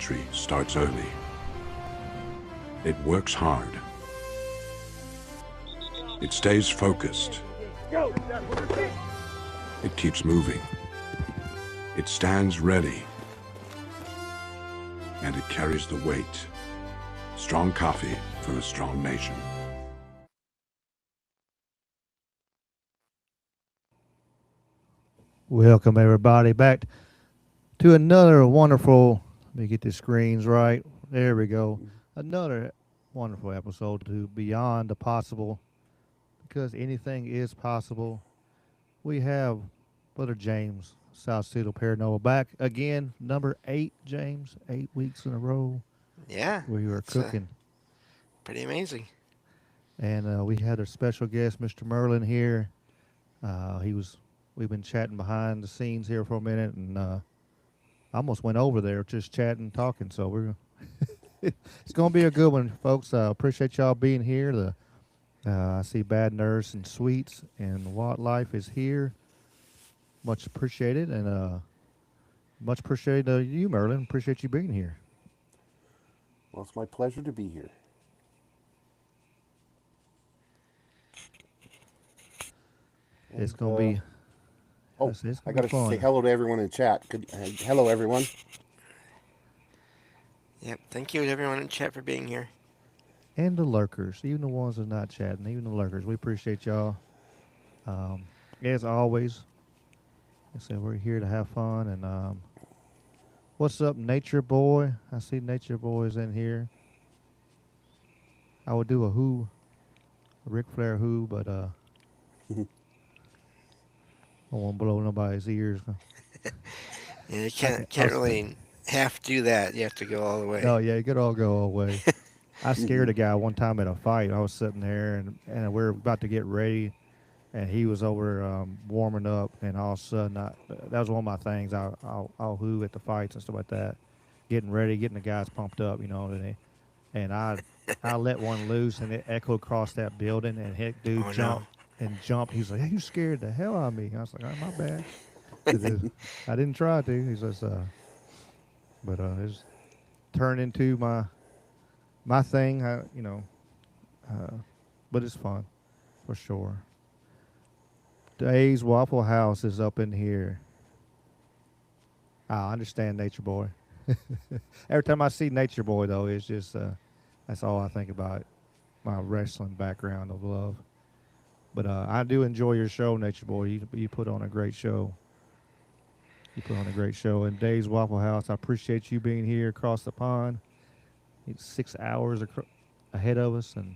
century starts early. It works hard. It stays focused. It keeps moving. It stands ready. And it carries the weight. Strong coffee for a strong nation. Welcome everybody back to another wonderful, let me get the screens right. There we go. Another wonderful episode to Beyond the Possible, because anything is possible. We have Brother James Salsido Paranormal back again, number 8, James, 8 weeks in a row. Yeah, We were it's cooking. pretty amazing. And we had our special guest, Mr. Merlin, here. We've been chatting behind the scenes here for a minute, and I almost went over there just chatting, talking. So it's going to be a good one, folks. Appreciate y'all being here. I see Bad Nurse and Sweets and Watt Life is here. Much appreciated, and much appreciated you, Merlin. Appreciate you being here. Well, it's my pleasure to be here. It's going to be. Oh, it's I gonna got be to fun. say hello to everyone in chat. Hello, everyone. Yep, thank you to everyone in chat for being here. And the lurkers, even the ones that are not chatting, even the lurkers. We appreciate y'all. As always, like I said, we're here to have fun. And what's up, Nature Boy? I see Nature Boy's in here. I would do a Ric Flair but I won't blow nobody's ears. Yeah, you can't really half do that. You have to go all the way. No, yeah, you could all go away. I scared a guy one time at a fight. I was sitting there, and we were about to get ready, and he was over warming up, and all of a sudden, that was one of my things. I'll who at the fights and stuff like that, getting ready, getting the guys pumped up, and I let one loose, and it echoed across that building, and heck, dude Oh no. jumped. He's like, "Hey, you scared the hell out of me." I was like, "Oh, my bad." 'Cause I didn't try to. He says, but it's turned into my thing. But it's fun for sure. Dave's Waffle House is up in here. I understand Nature Boy. Every time I see Nature Boy, though, it's just that's all I think about. My wrestling background of love. But I do enjoy your show, Nature Boy. You put on a great show. You put on a great show. And Dave's Waffle House, I appreciate you being here across the pond. He's 6 hours ahead of us, and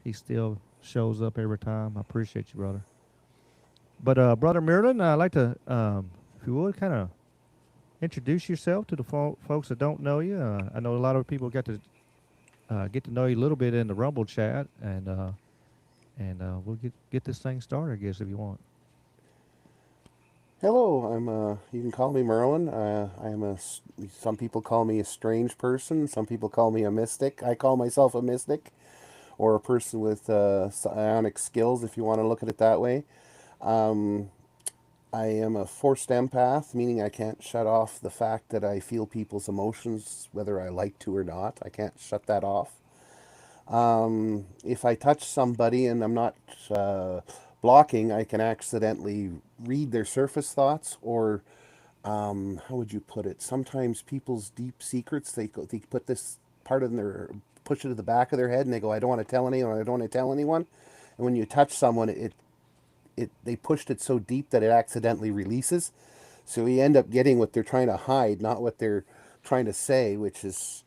he still shows up every time. I appreciate you, brother. But Brother Merlin, I'd like to, if you would, kind of introduce yourself to the folks that don't know you. I know a lot of people got to get to know you a little bit in the Rumble chat, and we'll get this thing started, I guess, if you want. Hello, you can call me Merlin. Some people call me a strange person. Some people call me a mystic. I call myself a mystic, or a person with psionic skills, if you want to look at it that way. Um, I am a forced empath, meaning I can't shut off the fact that I feel people's emotions, whether I like to or not. I can't shut that off. If I touch somebody and I'm not blocking, I can accidentally read their surface thoughts, or how would you put it? Sometimes people's deep secrets, they put this part of their, push it to the back of their head, and they go, "I don't want to tell anyone. I don't want to tell anyone." And when you touch someone, they pushed it so deep that it accidentally releases. So you end up getting what they're trying to hide, not what they're trying to say, which is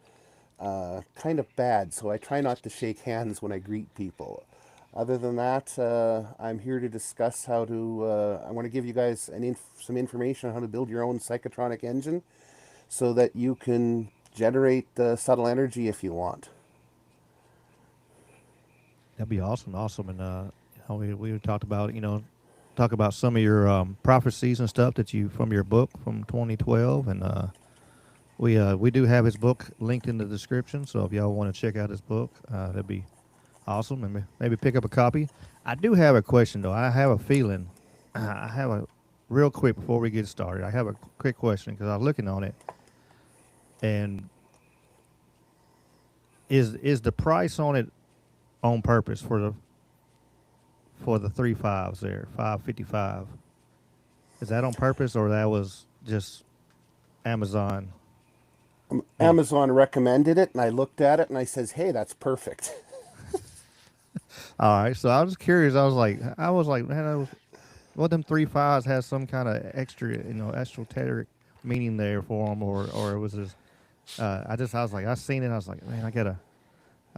kind of bad. So I try not to shake hands when I greet people. Other than that, I'm here to discuss how to. I want to give you guys some information on how to build your own psychotronic engine, so that you can generate subtle energy if you want. That'd be awesome, awesome. And we talked about talk about some of your prophecies and stuff that you from your book from 2012, and we do have his book linked in the description. So if y'all want to check out his book, that'd be awesome, and maybe pick up a copy. I do have a question though. I have a feeling. I have a real quick before we get started. I have a quick question because I was looking on it, and is the price on it on purpose for the 3.5s there, 5.55? Is that on purpose or that was just Amazon? Hey, Amazon recommended it, and I looked at it, and I says, "Hey, that's perfect." all right. So I was curious. I was like, man, what them 3.5s has some kind of extra, esoteric meaning there for them, or it was just. I was like, I seen it. I was like, man, I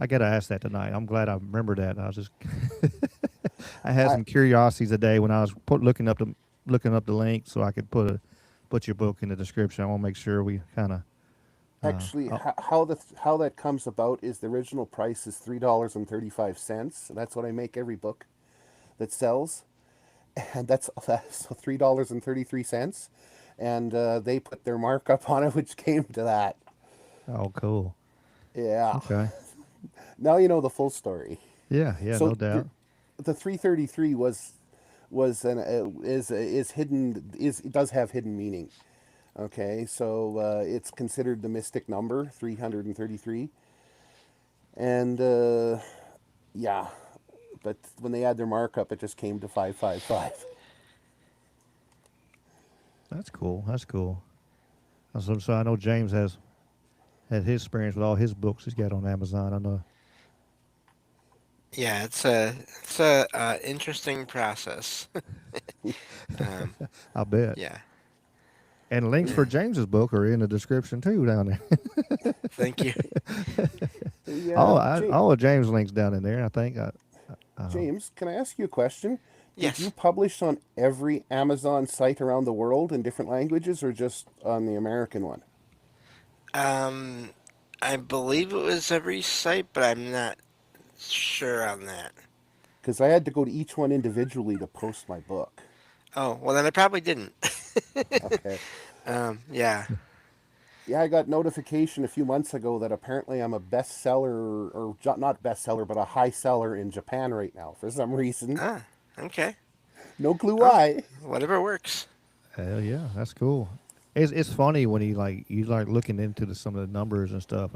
gotta ask that tonight. I'm glad I remembered that. I was just, I had I some curiosities today when I was looking up the link so I could put your book in the description. I want to make sure we kind of. actually Oh, how that comes about is the original price is $3.35. That's what I make every book that sells, and that's so $3.33, and they put their markup on it, which came to that. oh, cool. Yeah. Okay. Now you know the full story. Yeah, yeah, no So doubt. the 333 was an is hidden, is it does have hidden meaning. Okay, so it's considered the mystic number 333, and yeah, but when they add their markup, it just came to 555. That's cool. That's cool. So I know James has had his experience with all his books he's got on Amazon. I know. Yeah, it's a interesting process. Um, I bet. yeah, And links for yeah. James's book are in the description too down there. Thank you. Yeah, All of James links down in there. I think. James, can I ask you a question? Did you Yes. publish on every Amazon site around the world in different languages, or just on the American one? Um, I believe it was every site, but I'm not sure on that. Because I had to go to each one individually to post my book. Oh, well then I probably didn't. Okay. Yeah. Yeah, I got notification a few months ago that apparently I'm a bestseller, or not bestseller, but a high seller in Japan right now for some reason. Ah, okay. No clue Oh, why. whatever works. Hell yeah, that's cool. It's funny when you looking into some of the numbers and stuff.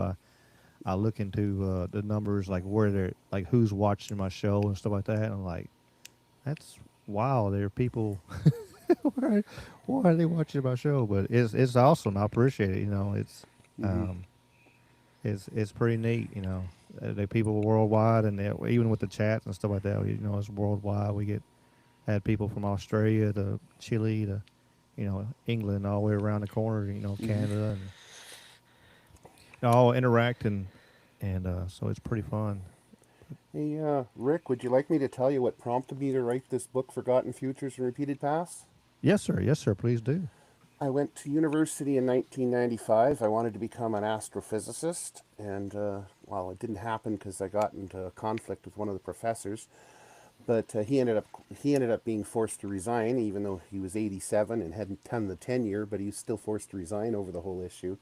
I look into the numbers like where they're like who's watching my show and stuff like that. And I'm like, that's wow. There are people. why, why are they watching my show? But it's awesome. I appreciate it. Hmm. Um, it's pretty neat. They people worldwide, and even with the chats and stuff like that. It's worldwide. We had people from Australia to Chile to England, all the way around the corner. Hmm. Canada, and all interact and so it's pretty fun. Hey, Rick, would you like me to tell you what prompted me to write this book, Forgotten Futures and Repeated Pasts? Yes, sir. Yes, sir. Please do. I went to university in 1995. I wanted to become an astrophysicist, and well, it didn't happen because I got into a conflict with one of the professors. But he ended up being forced to resign, even though he was 87 and hadn't done the tenure. But he was still forced to resign over the whole issue.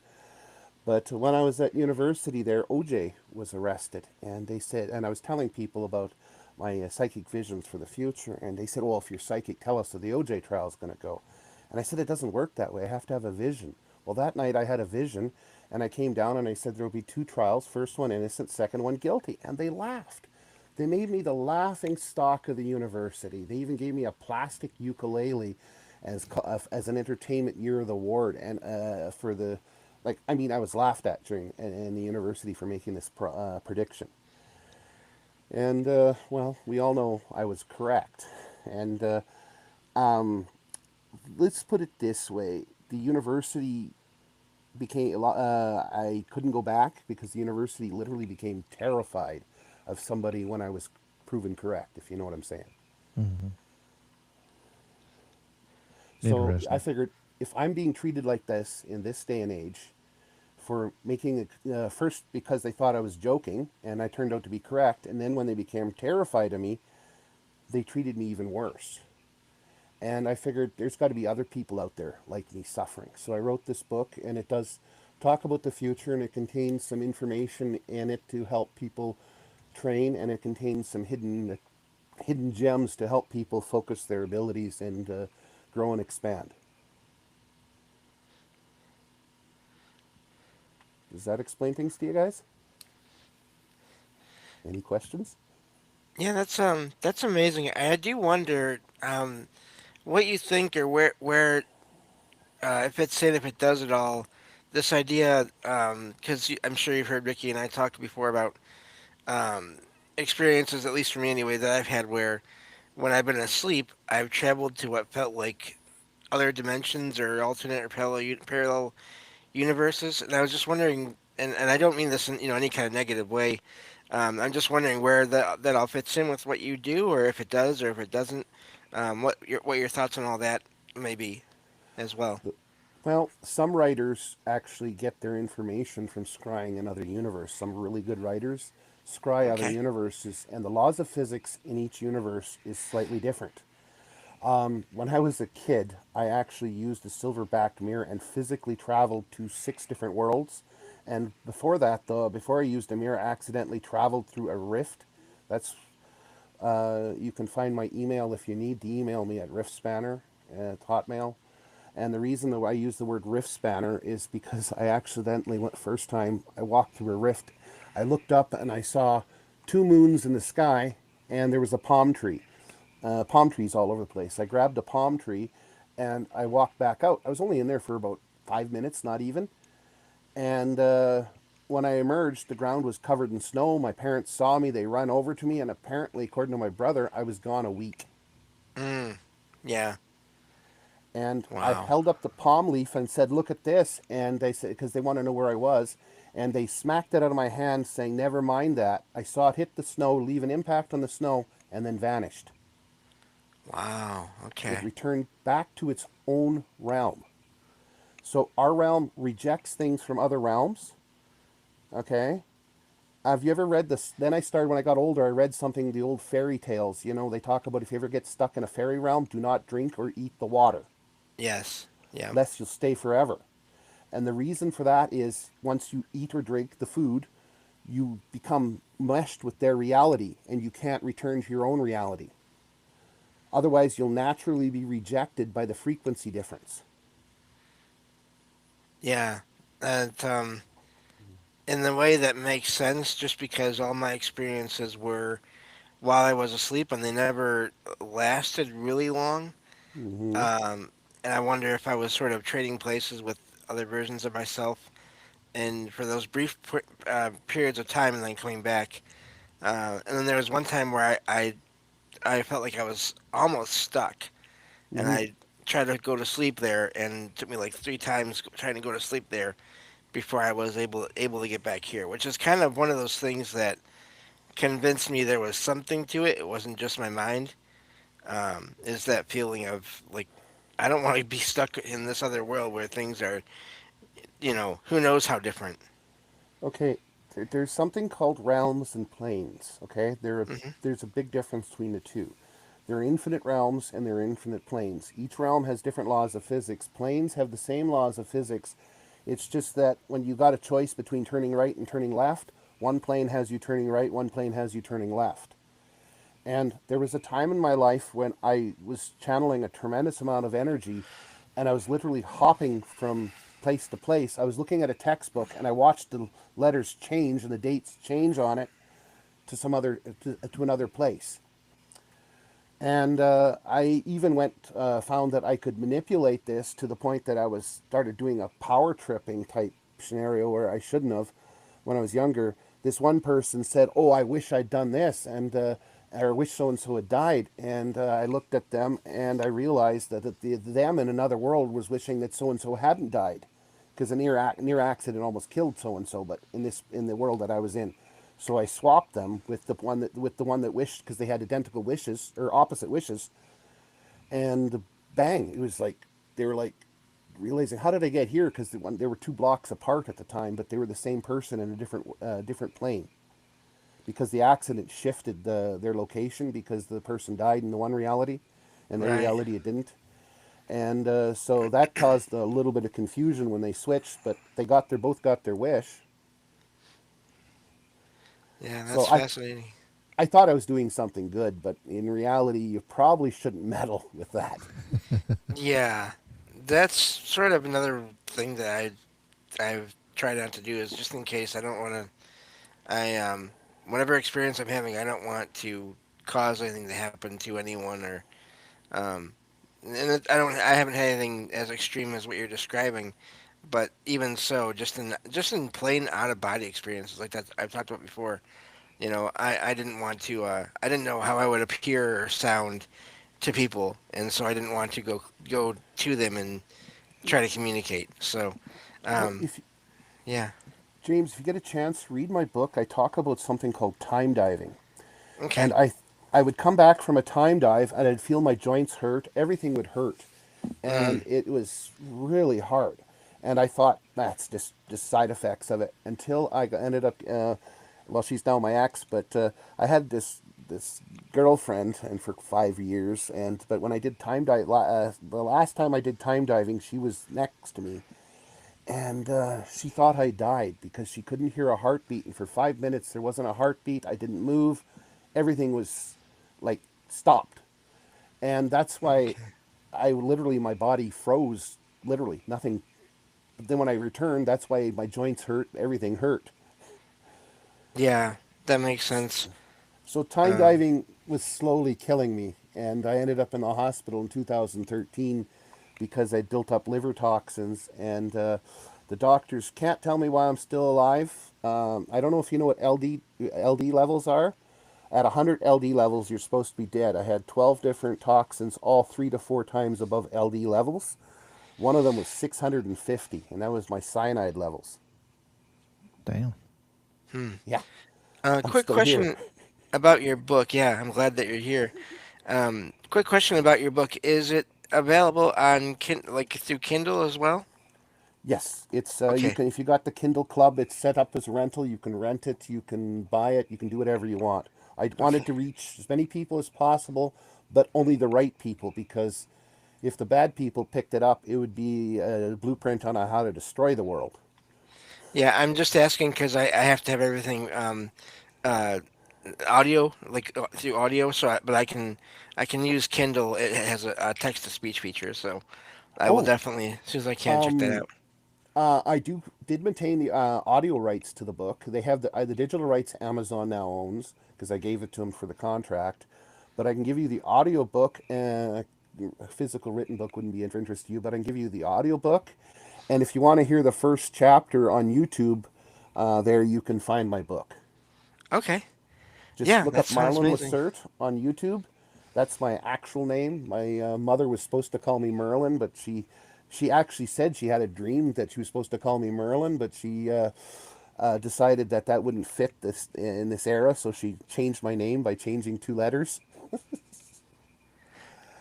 But when I was at university there, OJ was arrested, and they said, and I was telling people about my psychic visions for the future, and they said, "Well, if you're psychic, tell us how the OJ trial is going to go." And I said, "It doesn't work that way. I have to have a vision." Well, that night I had a vision, and I came down and I said there will be two trials: first one innocent, second one guilty, and they laughed. They made me the laughing stock of the university. They even gave me a plastic ukulele as an entertainment year of the ward, and for the like. I mean, I was laughed at during in the university for making this prediction. And well, we all know I was correct. And um, let's put it this way: the university became a lot. I couldn't go back because the university literally became terrified of somebody when I was proven correct. If you know what I'm saying. Hmm. So I Interesting. figured if I'm being treated like this in this day and age for making it first because they thought I was joking and I turned out to be correct, and then when they became terrified of me, they treated me even worse. And I figured there's got to be other people out there like me suffering. So I wrote this book, and it does talk about the future, and it contains some information in it to help people train, and it contains some hidden gems to help people focus their abilities and grow and expand. Does that explain things to you guys? Any questions? Yeah, that's amazing. I do wonder what you think or where if it's it if it does it all. This idea, because I'm sure you've heard Ricky and I talk before about um, experiences, at least for me anyway, that I've had where when I've been asleep, I've traveled to what felt like other dimensions or alternate or parallel universes. And I was just wondering, and I don't mean this in any kind of negative way. I'm just wondering where that all fits in with what you do, or if it does, or if it doesn't. What your thoughts on all that may be as well. Well, some writers actually get their information from scrying another universe. Some really good writers scry other Okay. universes, and the laws of physics in each universe is slightly different. When I was a kid, I actually used a silver-backed mirror and physically traveled to 6 different worlds. And before that, though, before I used a mirror, I accidentally traveled through a rift. That's You can find my email if you need to email me at riftspanner at Hotmail. And the reason that I use the word rift spanner is because I accidentally went first time I walked through a rift. I looked up and I saw 2 moons in the sky, and there was a palm tree, palm trees all over the place. I grabbed a palm tree, and I walked back out. I was only in there for about 5 minutes, not even. And when I emerged, the ground was covered in snow. My parents saw me. They ran over to me, and apparently, according to my brother, I was gone a week. Mm, yeah. And I Wow. held up the palm leaf and said, "Look at this." And they said, because they want to know where I was, and they smacked it out of my hand, saying, "Never mind that." I saw it hit the snow, leave an impact on the snow, and then vanished. Wow. It Okay. returned back to its own realm. So our realm rejects things from other realms. Okay. Have you ever read this? Then I started, when I got older, I read something, the old fairy tales. They talk about if you ever get stuck in a fairy realm, do not drink or eat the water, Yes. Yeah. lest you'll stay forever. And the reason for that is once you eat or drink the food, you become meshed with their reality and you can't return to your own reality. Otherwise, you'll naturally be rejected by the frequency difference. Yeah. And in the way that makes sense, just because all my experiences were while I was asleep and they never lasted really long. Mm-hmm. Um, and I wonder if I was sort of trading places with other versions of myself, and for those brief periods of time, and then coming back. And then there was one time where I felt like I was almost stuck, and Mm-hmm. I tried to go to sleep there, and it took me like 3 times trying to go to sleep there before I was able to get back here, which is kind of one of those things that convinced me there was something to it. It wasn't just my mind. Is that feeling of like I don't want to be stuck in this other world where things are, who knows how different. Okay, there's something called realms and planes. Okay, Hmm. there's a big difference between the two. There are infinite realms and there are infinite planes. Each realm has different laws of physics. Planes have the same laws of physics. It's just that when you got a choice between turning right and turning left, one plane has you turning right, one plane has you turning left. And there was a time in my life when I was channeling a tremendous amount of energy and I was literally hopping from place to place. I was looking at a textbook and I watched the letters change and the dates change on it to another place. And I even found that I could manipulate this to the point that I was started doing a power tripping type scenario where I shouldn't have when I was younger. This one person said, "Oh, I wish I'd done this," and or wish so and so had died. And I looked at them and I realized that them in another world was wishing that so and so hadn't died, because a near accident almost killed so and so. But in the world that I was in, so I swapped them with the one that wished, because they had identical wishes or opposite wishes, and bang! It was like they were like realizing, how did I get here? Because they were 2 blocks apart at the time, but they were the same person in a different plane, because the accident shifted their location because the person died in the one reality, and their Right. reality it didn't. And so that caused a little bit of confusion when they switched, but they both got their wish. Yeah, So that's fascinating. I thought I was doing something good, but in reality, you probably shouldn't meddle with that. Yeah, that's sort of another thing that I've tried not to do is just in case I don't want to. I whatever experience I'm having, I don't want to cause anything to happen to anyone, or um, I haven't had anything as extreme as what you're describing, but even so, just in plain out of body experiences like that I've talked about before, I didn't want to, I didn't know how I would appear or sound to people, and so I didn't want to go to them and try to communicate. So, Well, um, if yeah, James, if you get a chance, read my book. I talk about something called time diving. okay, And I would come back from a time dive and I'd feel my joints hurt. Everything would hurt. And mm, it was really hard. And I thought, that's just side effects of it until ended up, well, she's now my ex, but I had this girlfriend and for 5 years. And but when I did time dive, the last time I did time diving, she was next to me, and she thought I died because she couldn't hear a heartbeat. And for 5 minutes, there wasn't a heartbeat. I didn't move. Everything was like stopped. And that's why okay, I literally, my body froze, literally, nothing. But then when I returned, that's why my joints hurt, everything hurt. yeah, that makes sense. So time Um, diving was slowly killing me. And I ended up in the hospital in 2013 because I built up liver toxins. And the doctors can't tell me why I'm still alive. I don't know if you know what LD levels are. At 100 LD levels, you're supposed to be dead. I had 12 different toxins, all 3 to 4 times above LD levels. One of them was 650, and that was my cyanide levels. Damn. hmm. Yeah, I'm Quick still here. question about your book. Yeah, I'm glad that you're here. Quick question about your book. Is it available on like through Kindle as well? Yes, it's you Okay, can if you got the Kindle Club, it's set up as rental. You can rent it, you can buy it, you can do whatever you want. I wanted okay. to reach as many people as possible, but only the right people because if the bad people picked it up, it would be a blueprint on how to destroy the world. Yeah, I'm just asking because I have to have everything uh, audio, like through audio. But I can use Kindle. It has a text to speech feature, so I will Oh, definitely as soon as I can check that out. I did maintain the audio rights to the book. They have the digital rights Amazon now owns because I gave it to them for the contract. But I can give you the audio book. A physical written book wouldn't be of interest to you, but I can give you the audio book. And if you want to hear the first chapter on YouTube, there you can find my book. Okay, Just yeah, look that up sounds Marlon amazing. Lacert on YouTube. That's my actual name. My mother was supposed to call me Merlin, but she actually said she had a dream that she was supposed to call me Merlin, but she decided that that wouldn't fit this in this era, so she changed my name by changing 2 letters.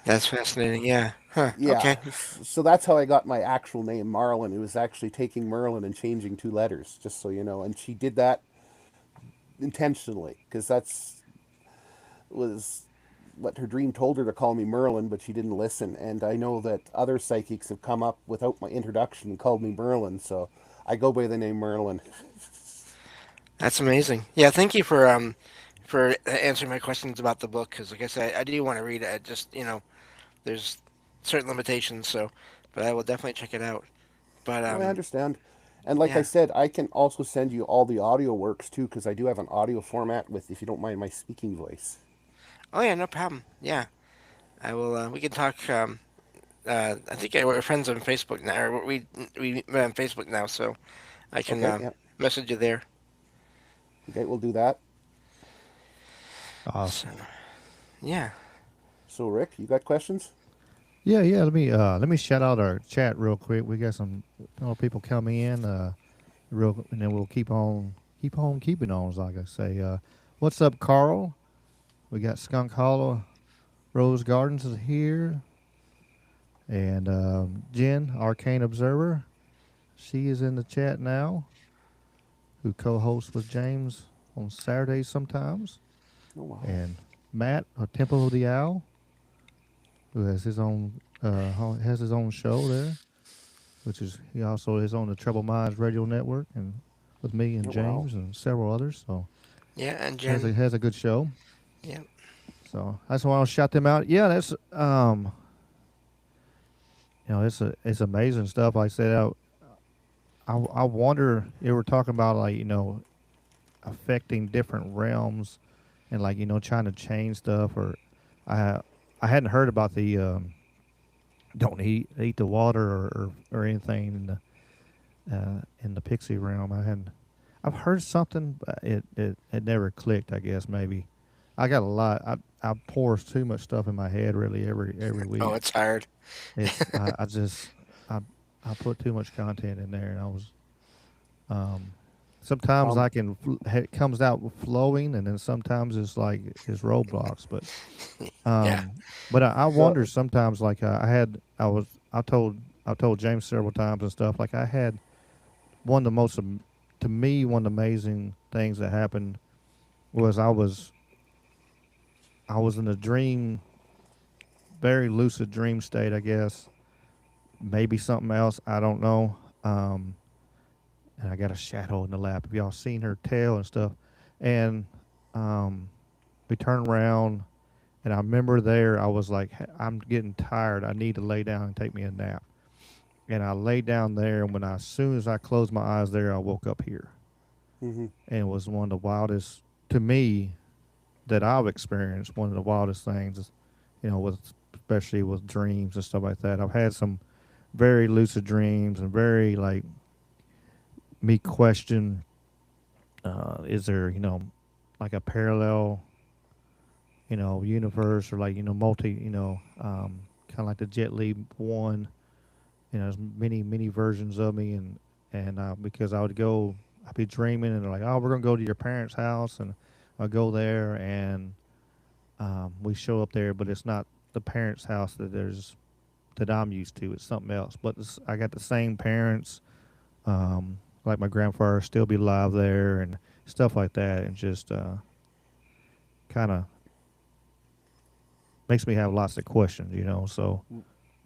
That's fascinating. Yeah. Huh. Yeah, Okay. so that's how I got my actual name, Marlin. It was actually taking Merlin and changing 2 letters, just so you know. And she did that intentionally because that's was what her dream told her to call me Merlin, but she didn't listen. And I know that other psychics have come up without my introduction and called me Merlin, so I go by the name Merlin. That's amazing. Yeah. Thank you for answering my questions about the book because, like I said, I do want to read it. I just there's certain limitations, so but I will definitely check it out. But No, I understand. And like I yeah. said, I can also send you all the audio works too, because I do have an audio format with, if you don't mind my speaking voice. Oh yeah, no problem. Yeah, I will. We can talk. I think we're friends on Facebook now. Or we met on Facebook now, so I can Okay, yeah. message you there. Okay, we'll do that. So Awesome. yeah. So, Rick, you got questions? Yeah, yeah. Let me shout out our chat real quick. We got some people coming in. Real, and then we'll keep on keeping on, as like I say. What's up, Carl? We got Skunk Hollow, Rose Gardens is here, and Jen, Arcane Observer. She is in the chat now. Who co-hosts with James on Saturdays sometimes, Oh, wow. and Matt, a Temple of the Owl, who has his own show there, which is he also is on the Trouble Minds Radio Network and with me and Oh, wow. James and several others. So Yeah, and has a Jen. has a good show. Yeah. So that's why I'll shout them out. Yeah, that's it's amazing stuff. Like I said, I wonder. You were talking about like affecting different realms, and like trying to change stuff. Or I I hadn't heard about the don't eat the water or anything in the pixie realm. I've heard something, but it never clicked. I guess maybe I got a lot. I pour too much stuff in my head really every Oh, week. it's hard. It's I just I put too much content in there, and I was um, sometimes Um, I can it comes out flowing, and then sometimes it's roadblocks. Yeah. But I wonder so sometimes like I told James several times and stuff like I had one of the most to me one of the amazing things that happened was I was in a dream, very lucid dream state, I guess. Maybe something else, I don't know. And I got a shadow in the lap. Have y'all seen her tail and stuff? And um, we turned around, and I remember there I was like, I'm getting tired. I need to lay down and take me a nap. And I lay down there, and as soon as I closed my eyes there, I woke up here, mhm. and it was one of the wildest to me that I've experienced. One of the wildest things, with especially with dreams and stuff like that. I've had some very lucid dreams and very like me question, is there like a parallel universe or like multi kind of like the Jet Li one. There's many versions of me, and because I'd be dreaming, and they're like, oh, we're gonna go to your parents' house, and I go there, and we show up there, but it's not the parents' house that I'm used to. It's something else. But I got the same parents. Like my grandfather still be alive there, and stuff like that, and just kind of makes me have lots of questions. So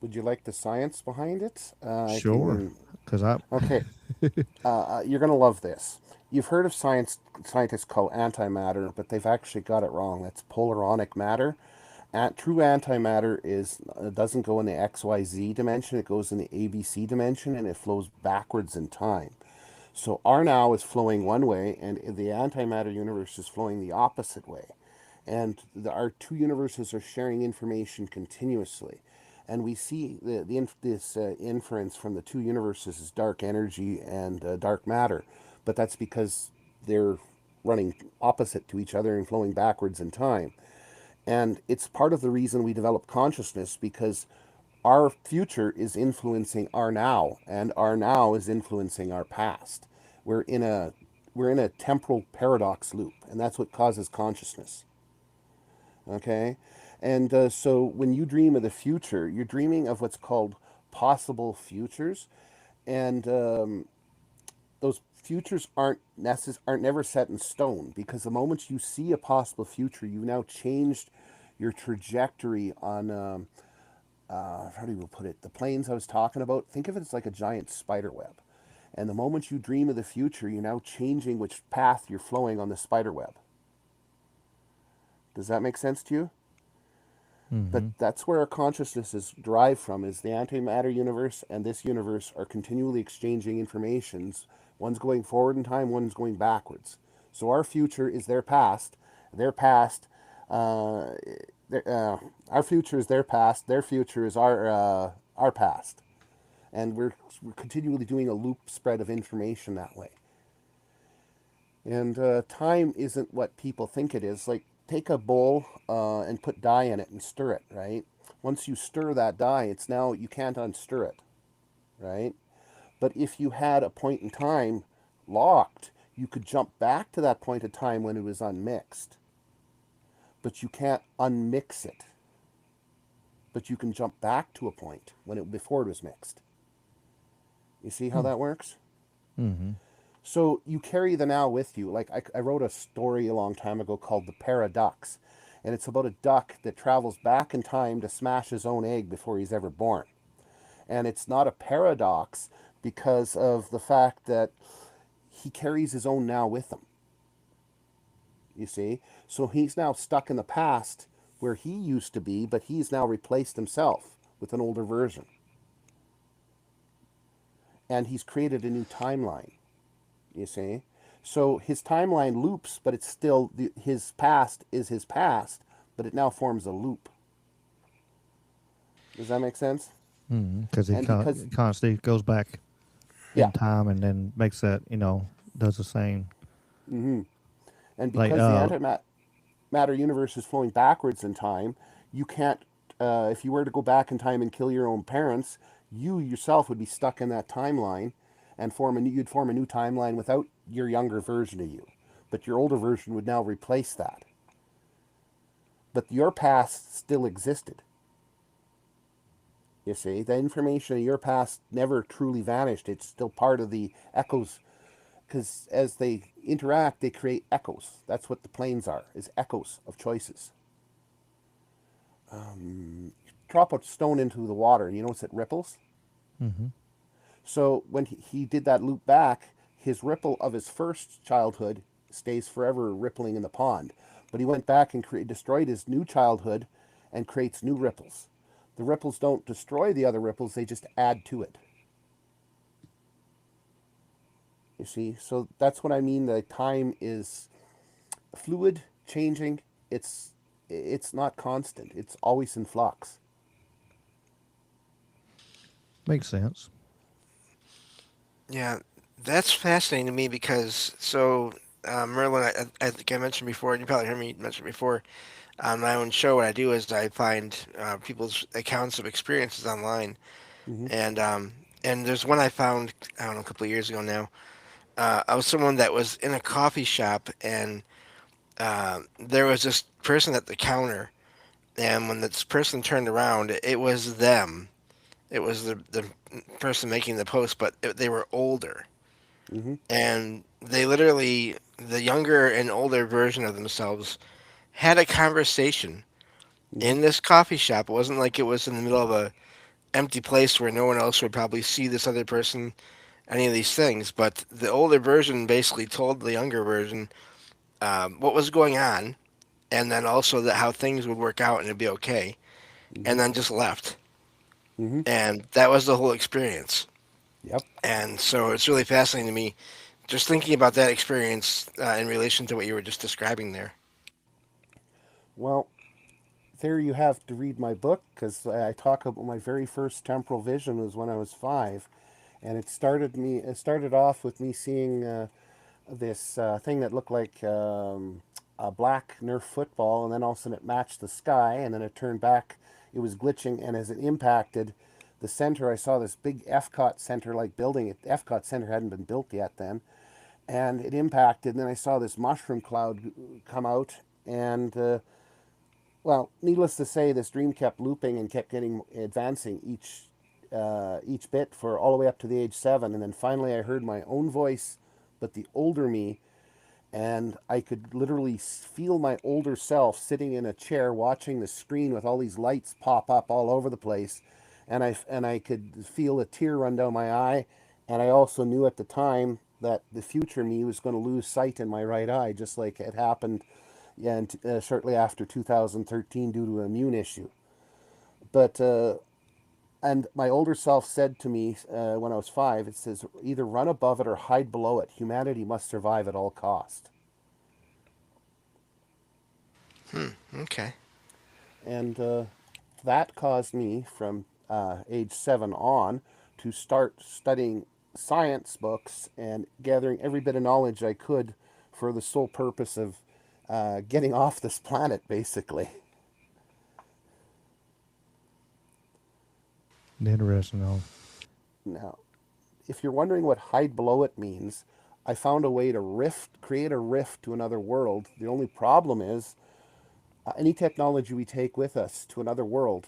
Would you like the science behind it? I sure, can. because I Okay, you're gonna love this. You've heard of scientists call antimatter, but they've actually got it wrong. That's polaronic matter. True antimatter doesn't go in the XYZ dimension. It goes in the ABC dimension, and it flows backwards in time. So our now is flowing one way, and the antimatter universe is flowing the opposite way. And our two universes are sharing information continuously. And we see this inference from the two universes is dark energy and dark matter. But that's because they're running opposite to each other and flowing backwards in time. And it's part of the reason we develop consciousness, because our future is influencing our now, and our now is influencing our past. We're in a we're in a temporal paradox loop, and that's what causes consciousness. Okay, and so when you dream of the future, you're dreaming of what's called possible futures, and those futures aren't never set in stone, because the moment you see a possible future, you now changed your trajectory on how do you put it? The planes I was talking about, think of it as like a giant spider web. And the moment you dream of the future, you're now changing which path you're flowing on the spider web. Does that make sense to you? But mm-hmm. that's where our consciousness is derived from, is the antimatter universe and this universe are continually exchanging informations. One's going forward in time, one's going backwards. So our future is their past, uh, our future is their future is our past. And we're continually doing a loop spread of information that way. And time isn't what people think it is. Like, take a bowl and put dye in it and stir it, right? Once you stir that dye, it's now, you can't unstir it, right? But if you had a point in time locked, you could jump back to that point of time when it was unmixed. But you can't unmix it. But you can jump back to a point before it was mixed. You see how that works? Mm-hmm. So you carry the now with you. Like, I wrote a story a long time ago called The Paradox. And it's about a duck that travels back in time to smash his own egg before he's ever born. And it's not a paradox because of the fact that he carries his own now with him. You see? So he's now stuck in the past where he used to be, but he's now replaced himself with an older version. And he's created a new timeline. You see? So his timeline loops, but it's still his past is his past, but it now forms a loop. Does that make sense? Because he And because constantly goes back yeah, in time and then makes that, does the same. and Like, because the antimatter universe is flowing backwards in time, you can't. If you were to go back in time and kill your own parents, you yourself would be stuck in that timeline, and you'd form a new timeline without your younger version of you, but your older version would now replace that. But your past still existed. You see, the information of your past never truly vanished. It's still part of the echoes, because as they interact, they create echoes. That's what the planes are, is echoes of choices. Drop a stone into the water, and you notice it ripples. Mm-hmm. So when he did that loop back, his ripple of his first childhood stays forever rippling in the pond. But he went back and destroyed his new childhood and creates new ripples. The ripples don't destroy the other ripples, they just add to it. You see? So that's what I mean. The time is fluid, changing. It's not constant. It's always in flux. Makes sense. Yeah, that's fascinating to me because Merlin, I think I mentioned before, and you probably heard me mention before on my own show. What I do is I find people's accounts of experiences online, Mm-hmm. and there's one I found I don't know a couple of years ago now. I was someone that was in a coffee shop, and there was this person at the counter, and when this person turned around, it was them. It was the person making the post, but they were older, Mm-hmm. and they literally the younger and older version of themselves had a conversation Mm-hmm. in this coffee shop. It wasn't like it was in the middle of a empty place where no one else would probably see this other person, any of these things. But the older version basically told the younger version what was going on, and then also that how things would work out and it'd be okay, Mm-hmm. and then just left. Mm-hmm. And that was the whole experience. Yep. And so it's really fascinating to me just thinking about that experience in relation to what you were just describing there. Well, there you have to read my book, because I talk about my very first temporal vision was when I was 5, and it started off with me seeing this thing that looked like a black Nerf football, and then all of a sudden it matched the sky, and then it turned back. It was glitching, and as it impacted the center, I saw this big FCOT center like building. FCOT center hadn't been built yet then, and it impacted. And then I saw this mushroom cloud come out, and well, needless to say, this dream kept looping and kept getting advancing each bit for all the way up to the age 7, and then finally I heard my own voice, but the older me, and I could literally feel my older self sitting in a chair watching the screen with all these lights pop up all over the place, and I could feel a tear run down my eye, and I also knew at the time that the future me was going to lose sight in my right eye, just like it happened, yeah, and shortly after 2013 due to an immune issue. But and my older self said to me when I was 5, it says, either run above it or hide below it. Humanity must survive at all cost. Okay. And that caused me from age 7 on to start studying science books and gathering every bit of knowledge I could for the sole purpose of getting off this planet, basically. Interesting. Though. Now, if you're wondering what hide below it means, I found a way to create a rift to another world. The only problem is any technology we take with us to another world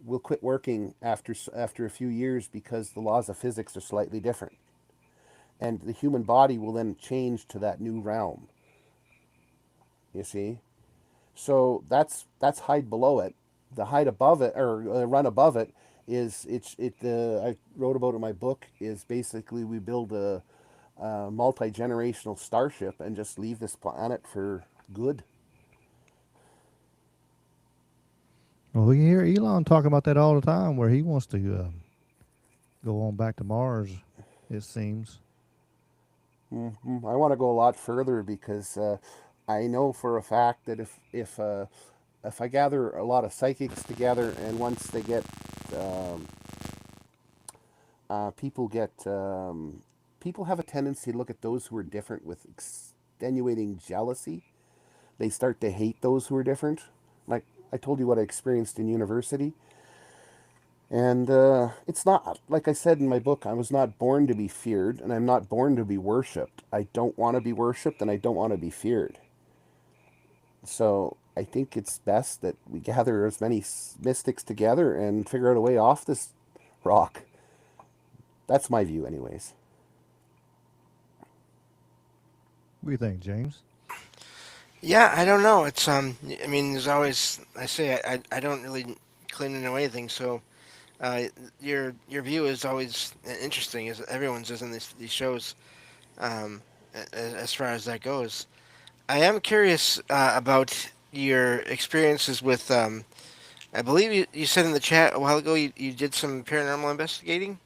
will quit working after a few years, because the laws of physics are slightly different, and the human body will then change to that new realm. You see, so that's hide below it. The hide above it, or run above it, is I wrote about in my book, is basically we build a multi-generational starship and just leave this planet for good. Well, we hear Elon talking about that all the time, where he wants to go on back to Mars. It seems. I want to go a lot further because I know for a fact that if I gather a lot of psychics together, and once they get um, people get people have a tendency to look at those who are different with extenuating jealousy. They start to hate those who are different. Like I told you what I experienced in university. And it's not, like I said in my book, I was not born to be feared, and I'm not born to be worshipped. I don't want to be worshipped, and I don't want to be feared. So I think it's best that we gather as many mystics together and figure out a way off this rock. That's my view, anyways. What do you think, James? Yeah, I don't know. It's I mean, there's always I say I don't really claim to know anything, so your view is always interesting, as everyone's is in these shows. As far as that goes, I am curious about your experiences with. I believe you said in the chat a while ago you did some paranormal investigating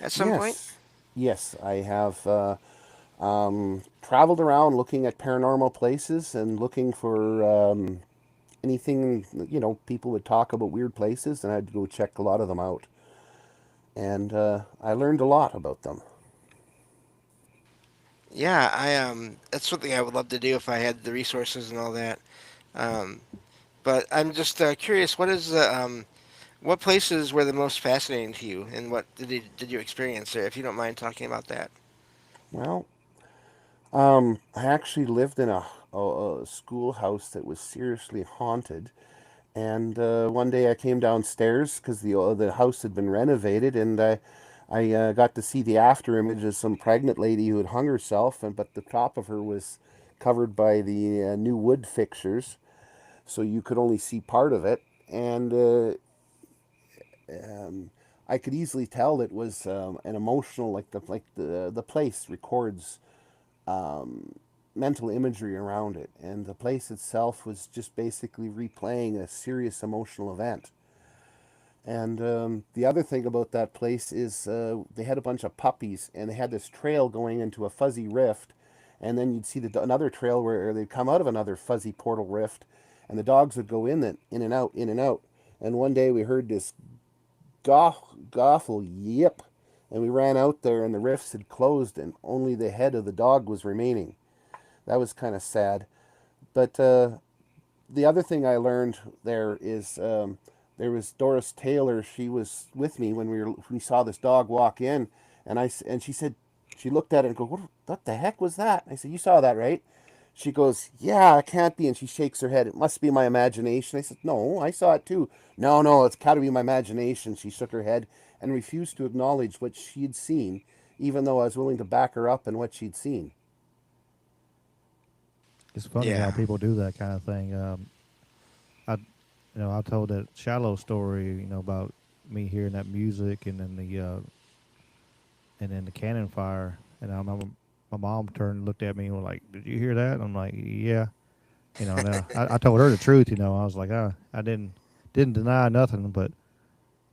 at some point. Yes, yes, I have traveled around looking at paranormal places and looking for anything, people would talk about weird places, and I'd go check a lot of them out. And I learned a lot about them. Yeah, that's something I would love to do if I had the resources and all that. Um, but I'm just curious, what places were the most fascinating to you, and what did you experience there? If you don't mind talking about that. Well, I actually lived in a schoolhouse that was seriously haunted. And one day I came downstairs because the house had been renovated, and I got to see the after image of some pregnant lady who had hung herself, and but the top of her was covered by the new wood fixtures, so you could only see part of it. And um, I could easily tell it was an emotional, like the place records mental imagery around it, and the place itself was just basically replaying a serious emotional event. And the other thing about that place is they had a bunch of puppies, and they had this trail going into a fuzzy rift, and then you'd see another trail where they'd come out of another fuzzy portal rift, and the dogs would go in and out, in and out. And one day we heard this gawful yip, and we ran out there, and the rifts had closed, and only the head of the dog was remaining. That was kind of sad. But the other thing I learned there is there was Doris Taylor. She was with me when we saw this dog walk in, and she said she looked at it and go, what the heck was that? I said, you saw that, right? She goes, yeah, it can't be, and she shakes her head. It must be my imagination. I said, no, I saw it too. No, no, it's got to be my imagination. She shook her head and refused to acknowledge what she had seen, even though I was willing to back her up in what she'd seen. It's funny how Yeah. people do that kind of thing. I told that shallow story, about me hearing that music and then the cannon fire, and I remember my mom turned and looked at me and was like, "Did you hear that?" And I'm like, "Yeah." Now I told her the truth. I was like, I didn't deny nothing, but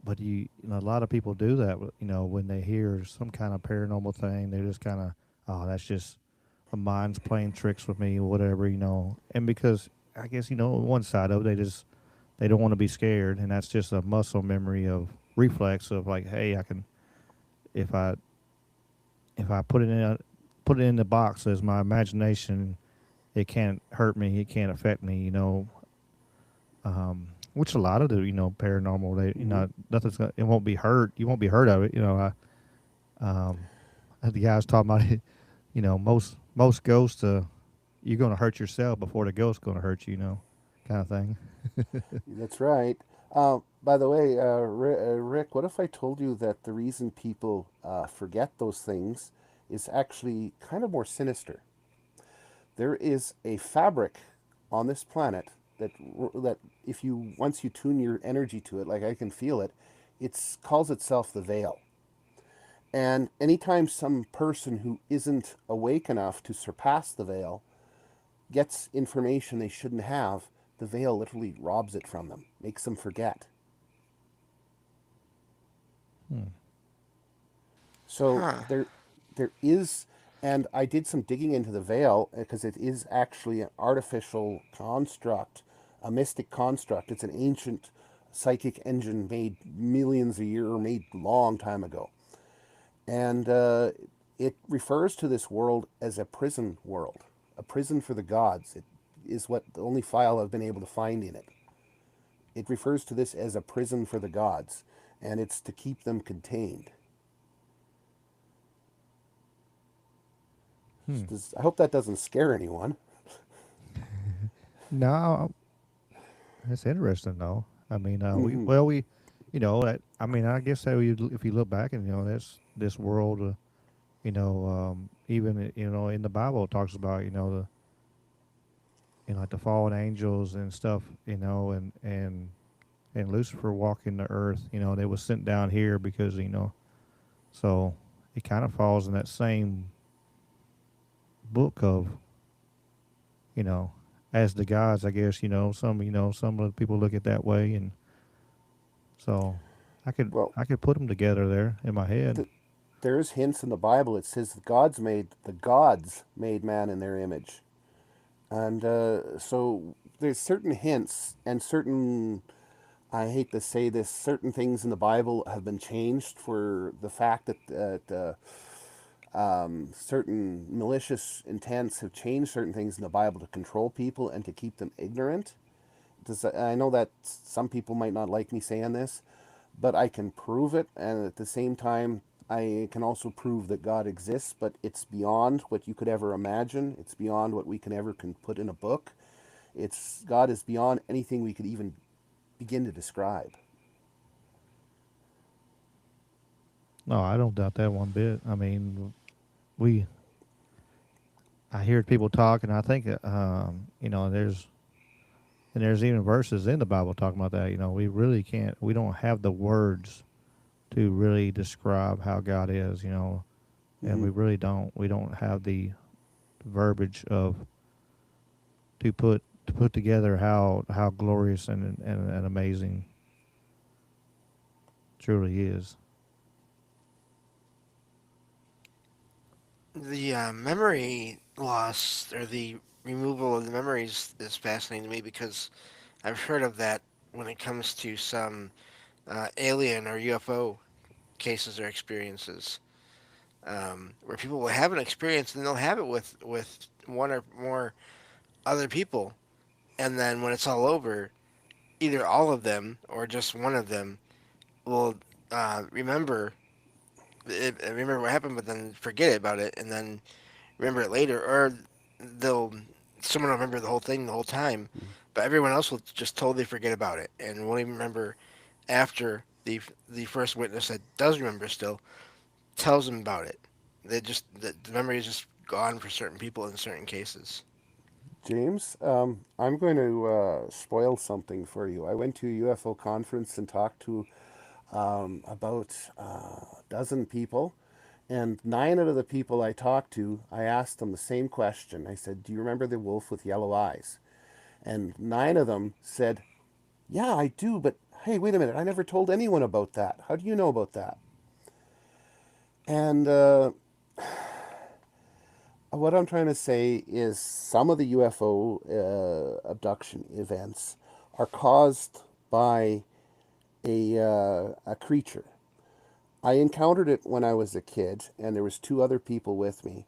a lot of people do that. When they hear some kind of paranormal thing, they just kind of, oh, that's just the mind's playing tricks with me or whatever. And because I guess one side of it, they don't want to be scared, and that's just a muscle memory of reflex of like, hey, I can if I put it in the box as my imagination, it can't hurt me, it can't affect me. Which a lot of the paranormal, they Mm-hmm. nothing's it won't be hurt. You won't be hurt of it. The guy was talking about it. Most ghosts, you're gonna hurt yourself before the ghost's gonna hurt you. Kind of thing. That's right. By the way, Rick, what if I told you that the reason people forget those things is actually kind of more sinister? There is a fabric on this planet that if you once you tune your energy to it, like I can feel it, it calls itself the veil. And anytime some person who isn't awake enough to surpass the veil gets information they shouldn't have, the veil literally robs it from them, makes them forget. Hmm. So Huh. there is, And I did some digging into the veil because it is actually an artificial construct, a mystic construct. It's an ancient psychic engine made millions a year, made long time ago. And it refers to this world as a prison world, a prison for the gods. It is what the only file I've been able to find in it. It refers to this as a prison for the gods, and it's to keep them contained. Hmm. I hope that doesn't scare anyone. No, that's interesting though. I mean, Hmm. we, I mean, I guess that if you look back and that's this world, even in the Bible it talks about like the fallen angels and stuff, and Lucifer walking the earth. They was sent down here because so it kind of falls in that same book of you know as the gods. I guess some of the people look at that way, and so Well, I could put them together there in my head. there's hints in the Bible. It says the gods made man in their image, and so there's certain hints and certain. I hate to say this, certain things in the Bible have been changed for the fact that certain malicious intents have changed certain things in the Bible to control people and to keep them ignorant. I know that some people might not like me saying this, but I can prove it, and at the same time, I can also prove that God exists, but it's beyond what you could ever imagine. It's beyond what we can put in a book. It's God is beyond anything we could even begin to describe. No, I don't doubt that one bit. I mean, we I hear people talk, and I think there's even verses in the Bible talking about that. We really can't. We don't have the words to really describe how God is. And Hmm. we really don't. We don't have the verbiage of to put together how glorious and amazing truly is. The memory loss or the removal of the memories is fascinating to me because I've heard of that when it comes to some alien or UFO cases or experiences, where people will have an experience and they'll have it with one or more other people, and then when it's all over, either all of them or just one of them will remember what happened, but then forget about it, and then remember it later, or they'll someone will remember the whole thing the whole time, but everyone else will just totally forget about it and won't even remember after the first witness that does remember still tells them about it. The memory is just gone for certain people in certain cases. James, I'm going to spoil something for you. I went to a UFO conference and talked to about a dozen people, and nine out of the people I talked to, I asked them the same question. I said, "Do you remember the wolf with yellow eyes?" And nine of them said, "Yeah, I do, but hey, wait a minute, I never told anyone about that. How do you know about that?" And what I'm trying to say is some of the UFO abduction events are caused by a creature. I encountered it when I was a kid, and there was two other people with me,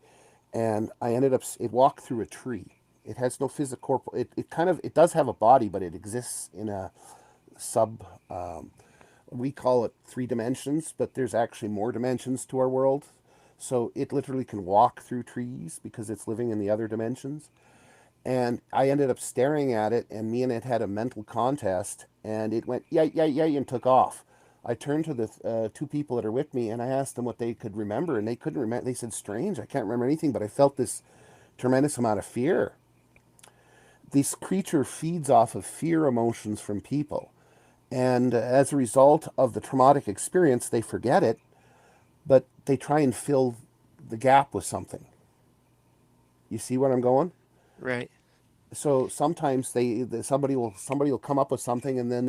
and I ended up. It walked through a tree. It has no physical. It does have a body, but it exists in a sub. We call it three dimensions, but there's actually more dimensions to our world. So it literally can walk through trees because it's living in the other dimensions. And I ended up staring at it, and me and it had a mental contest, and it went, yeah, yeah, yeah, and took off. I turned to the two people that are with me, and I asked them what they could remember, and they couldn't remember. They said, strange, I can't remember anything, but I felt this tremendous amount of fear. This creature feeds off of fear emotions from people. And as a result of the traumatic experience, they forget it, but they try and fill the gap with something. You see where I'm going? Right. So sometimes somebody will come up with something, and then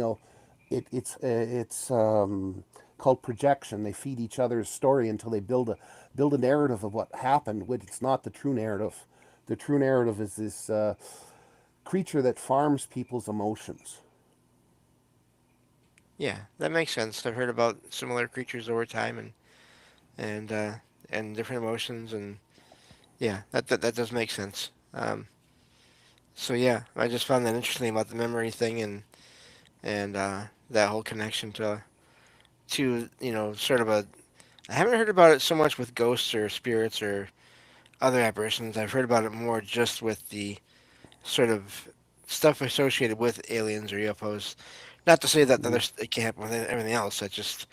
it's called called projection. They feed each other's story until they build a narrative of what happened, when it's not the true narrative. The true narrative is this creature that farms people's emotions. Yeah, that makes sense. I've heard about similar creatures over time, and uh, and different emotions, and yeah, that does make sense. So yeah, I just found that interesting about the memory thing, and that whole connection to sort of a. I haven't heard about it so much with ghosts or spirits or other apparitions. I've heard about it more just with the sort of stuff associated with aliens or UFOs. Not to say that Mm-hmm. it can't happen with everything else. I just,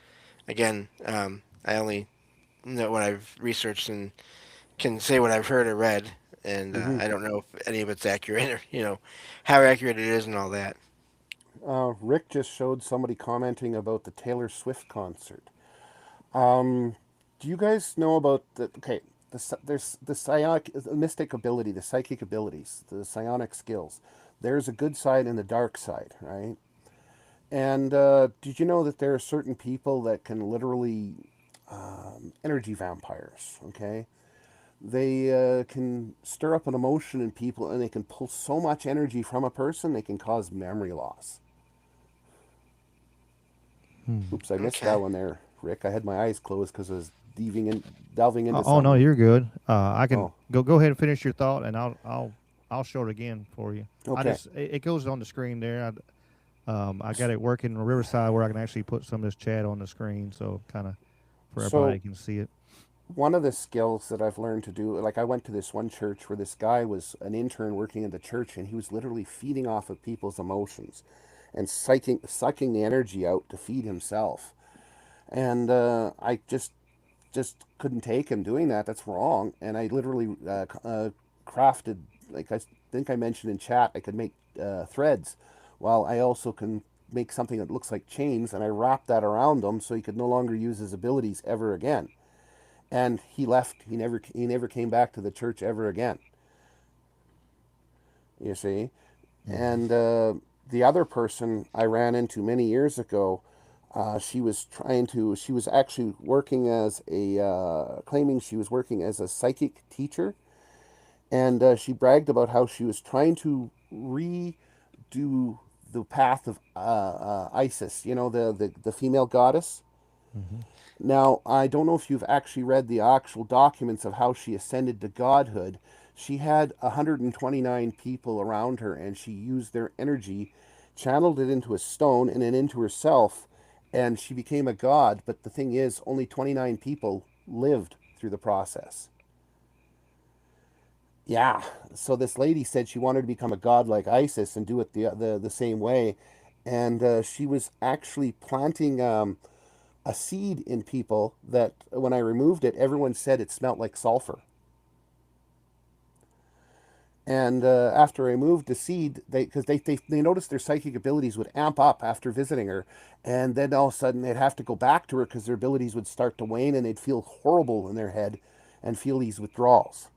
again, I only know what I've researched and can say what I've heard or read, and Mm-hmm. I don't know if any of it's accurate or how accurate it is and all that. Rick just showed somebody commenting about the Taylor Swift concert. Um, do you guys know about the? Okay, there's the psionic, the mystic ability, the psychic abilities, the psionic skills. There's a good side and a dark side, right? And did you know that there are certain people that can literally energy vampires? Okay, they can stir up an emotion in people, and they can pull so much energy from a person they can cause memory loss. Hmm. Oops, I missed that Okay. one there, Rick. I had my eyes closed because I was delving into Oh no, something. you're good. I can Oh, go ahead and finish your thought, and I'll show it again for you. okay. It goes on the screen there. I got it working in Riverside where I can actually put some of this chat on the screen, so kind of for everybody So can see it. one of the skills that I've learned to do, like I went to this one church where this guy was an intern working in the church, and he was literally feeding off of people's emotions and sucking the energy out to feed himself. And I just couldn't take him doing that. That's wrong. And I literally crafted, like I think I mentioned in chat, I could make threads. Well, I also can make something that looks like chains, and I wrap that around him so he could no longer use his abilities ever again. And he left. He never came back to the church ever again. You see, Mm-hmm. and the other person I ran into many years ago, she was actually working as claiming she was working as a psychic teacher, and she bragged about how she was trying to redo the path of Isis, the female goddess. Mm-hmm. Now, I don't know if you've actually read the actual documents of how she ascended to godhood. She had 129 people around her, and she used their energy, channeled it into a stone and then into herself, and she became a god. But the thing is, only 29 people lived through the process. Yeah, so this lady said she wanted to become a god like Isis and do it the same way, and she was actually planting a seed in people that when I removed it, everyone said it smelled like sulfur. And after I removed the seed, they noticed their psychic abilities would amp up after visiting her, and then all of a sudden they'd have to go back to her because their abilities would start to wane, and they'd feel horrible in their head and feel these withdrawals.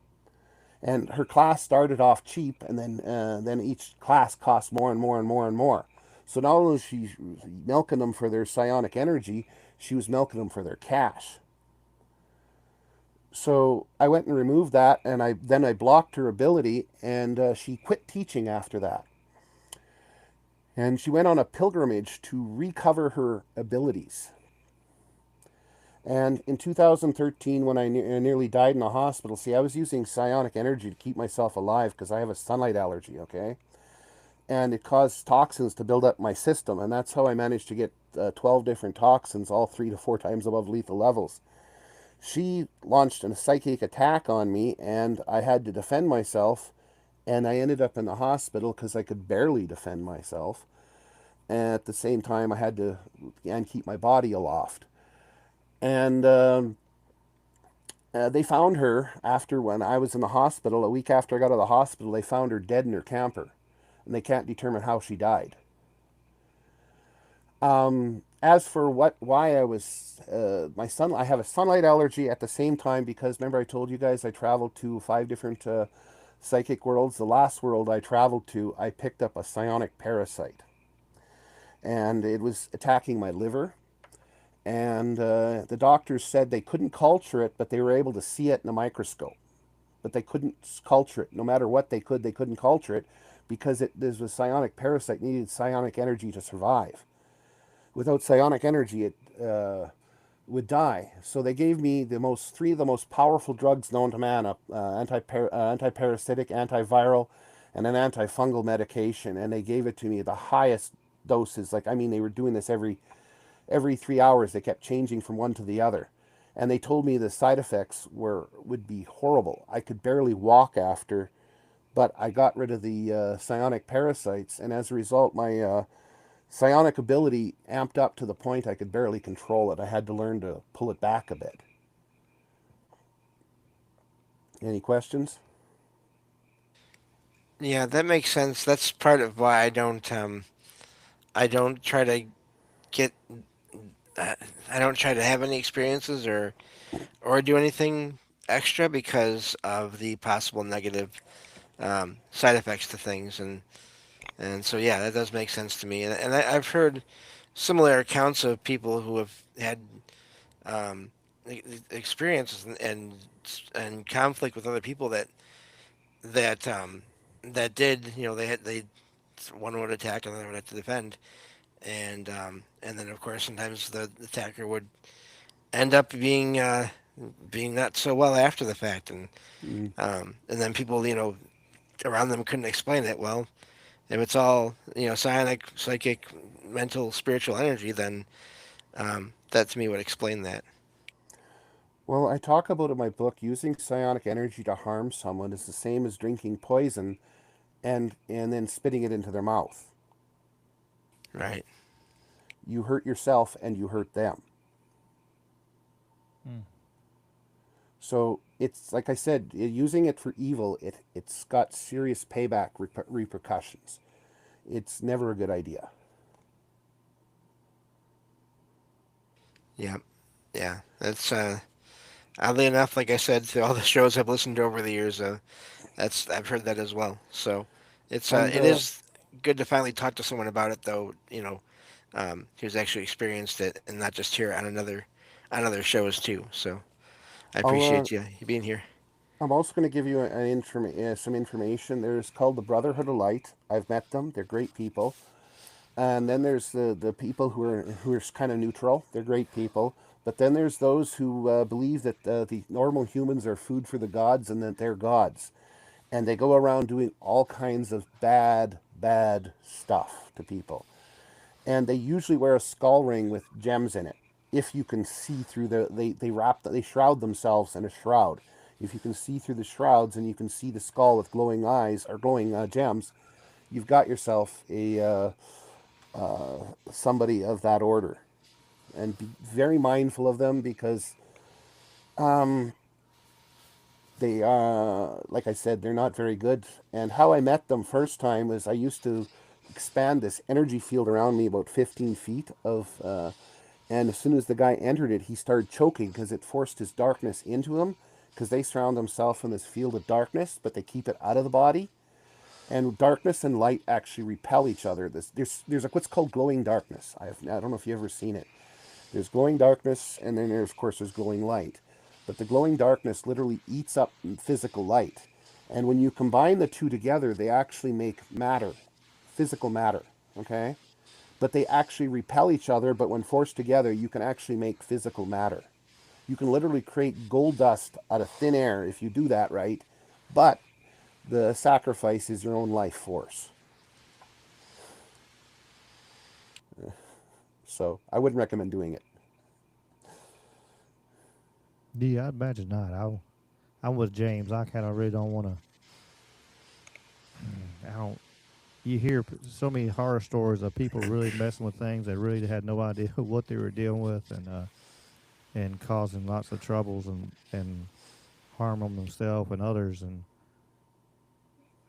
And her class started off cheap, and then each class cost more and more and more and more. So not only was she milking them for their psionic energy, she was milking them for their cash. So I went and removed that, and I blocked her ability, and she quit teaching after that. And she went on a pilgrimage to recover her abilities. And in 2013, when I nearly died in the hospital, see, I was using psionic energy to keep myself alive because I have a sunlight allergy, okay? And it caused toxins to build up my system, and that's how I managed to get 12 different toxins, all 3 to 4 times above lethal levels. She launched a psychic attack on me, and I had to defend myself, and I ended up in the hospital because I could barely defend myself. And at the same time, I had to again keep my body aloft. And they found her after when I was in the hospital. A week after I got out of the hospital, they found her dead in her camper, and they can't determine how she died. As for why I was, I have a sunlight allergy at the same time because remember I told you guys I traveled to 5 different psychic worlds. The last world I traveled to, I picked up a psionic parasite, and it was attacking my liver. And the doctors said they couldn't culture it, but they were able to see it in a microscope. But they couldn't culture it. No matter what they couldn't culture it because this was psionic parasite, needed psionic energy to survive. Without psionic energy, it would die. So they gave me three of the most powerful drugs known to man: antiparasitic, antiviral, and an antifungal medication. And they gave it to me at the highest doses. Like, I mean, they were doing this every 3 hours. They kept changing from one to the other, and they told me the side effects would be horrible. I could barely walk after, but I got rid of the psionic parasites, and as a result, my psionic ability amped up to the point I could barely control it. I had to learn to pull it back a bit. Any questions? Yeah, that makes sense. That's part of why I don't try to get uh, I don't try to have any experiences or do anything extra because of the possible negative side effects to things, and so yeah, that does make sense to me. And I've heard similar accounts of people who have had um, experiences and conflict with other people that that did, you know, they one would attack and the other would have to defend, and then of course sometimes the attacker would end up being not so well after the fact, Mm. and then people, you know, around them couldn't explain it. Well, if it's all, you know, psionic, psychic, mental, spiritual energy, then that to me would explain that. Well, I talk about in my book using psionic energy to harm someone is the same as drinking poison and then spitting it into their mouth. Right. You hurt yourself and you hurt them. Mm. So it's like I said, using it for evil, it's got serious payback repercussions. It's never a good idea. Yeah. Yeah. That's oddly enough, like I said, to all the shows I've listened to over the years, that's I've heard that as well. So And it is good to finally talk to someone about it, though. You know, who's actually experienced it and not just here on other shows too. So I I'll, appreciate you being here. I'm also going to give you some information. There's called the Brotherhood of Light. I've met them. They're great people. And then there's the people who are kind of neutral. They're great people. But then there's those who believe that the normal humans are food for the gods and that they're gods. And they go around doing all kinds of bad stuff to people. And they usually wear a skull ring with gems in it. If you can see through they shroud themselves in a shroud. If you can see through the shrouds and you can see the skull with glowing eyes or glowing gems, you've got yourself a somebody of that order. And be very mindful of them because they like I said, they're not very good. And how I met them first time was I used to expand this energy field around me about 15 feet of and as soon as the guy entered it, he started choking because it forced his darkness into him, because they surround themselves in this field of darkness, but they keep it out of the body. And darkness and light actually repel each other. There's what's called glowing darkness. I don't know if you've ever seen it. There's glowing darkness, and then there's, of course, there's glowing light. But the glowing darkness literally eats up physical light. And when you combine the two together, they actually make matter, physical matter. Okay? But they actually repel each other, but when forced together, you can actually make physical matter. You can literally create gold dust out of thin air if you do that right, but the sacrifice is your own life force. So I wouldn't recommend doing it. Yeah, I imagine not. I'm with James. I kind of really don't want to. I don't. You hear so many horror stories of people really messing with things they really had no idea what they were dealing with, and causing lots of troubles and harm on themselves and others. And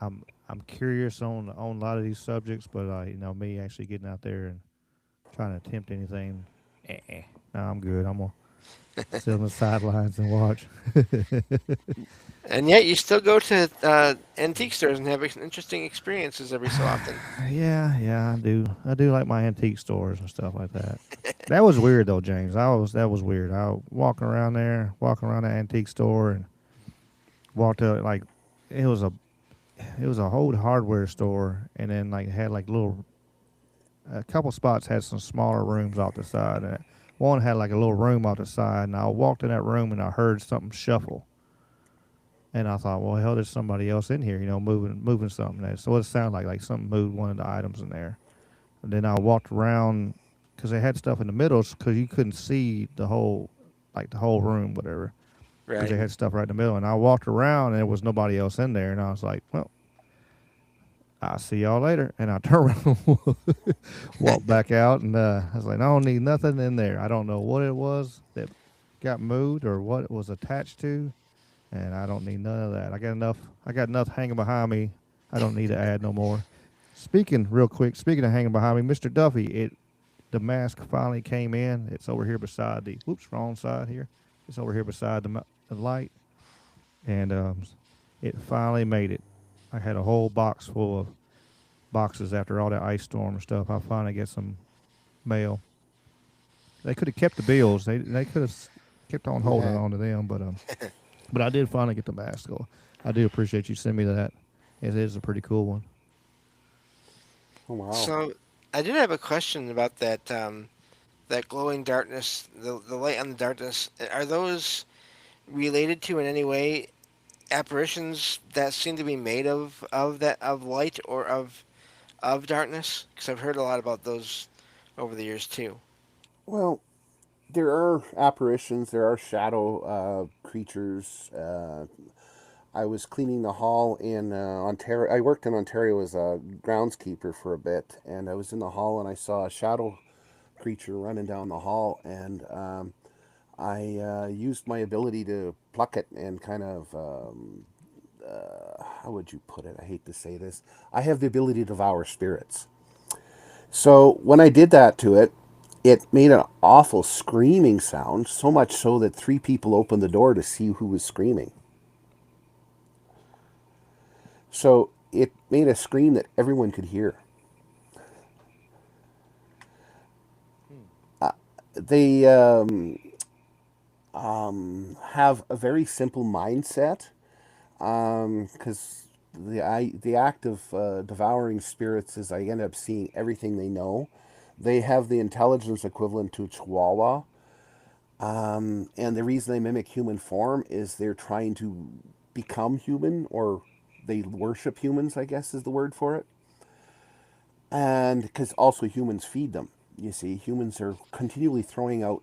I'm curious on a lot of these subjects, but me actually getting out there and trying to attempt anything. No, I'm good. sit on the sidelines and watch. And yet you still go to antique stores and have interesting experiences every so often. Yeah, I do. I do like my antique stores and stuff like that. That was weird though, James. That was weird. I was walking around there, walking around the antique store, and walked up like it was a it was a whole hardware store, and then like had like little a couple spots had some smaller rooms off the side, and one had like a little room off the side, and I walked in that room and I heard something shuffle. And I thought, well, hell, there's somebody else in here, moving something. There. So it sounded like something moved one of the items in there. And then I walked around because they had stuff in the middle because you couldn't see the whole room, whatever, because Right. they had stuff right in the middle. And I walked around and there was nobody else in there. And I was like, well, I'll see y'all later. And I turned around, walked back out, and I was like, I don't need nothing in there. I don't know what it was that got moved or what it was attached to, and I don't need none of that. I got enough. I got enough hanging behind me. I don't need to add no more. Speaking real quick, speaking of hanging behind me, Mr. Duffy, the mask finally came in. It's over here beside the whoops, wrong side here. It's over here beside the light, and it finally made it. I had a whole box full of boxes after all that ice storm and stuff. I finally get some mail. They could have kept the bills. They could have kept on holding Yeah. on to them, but I did finally get the mask. So I do appreciate you sending me that. It is a pretty cool one. Oh wow. So I did have a question about that glowing darkness, the light on the darkness. Are those related to in any way apparitions that seem to be made of light or of darkness? Because I've heard a lot about those over the years too. Well, there are apparitions. There are shadow creatures. I was cleaning the hall in Ontario. I worked in Ontario as a groundskeeper for a bit, and I was in the hall and I saw a shadow creature running down the hall, and I used my ability to pluck it and kind of how would you put it? I hate to say this. I have the ability to devour spirits. So when I did that to it, it made an awful screaming sound, so much so that three people opened the door to see who was screaming. So it made a scream that everyone could hear. They have a very simple mindset because the act of devouring spirits is I end up seeing everything they know. They have the intelligence equivalent to a chihuahua, and the reason they mimic human form is they're trying to become human, or they worship humans, I guess is the word for it. And because also humans feed them. You see, humans are continually throwing out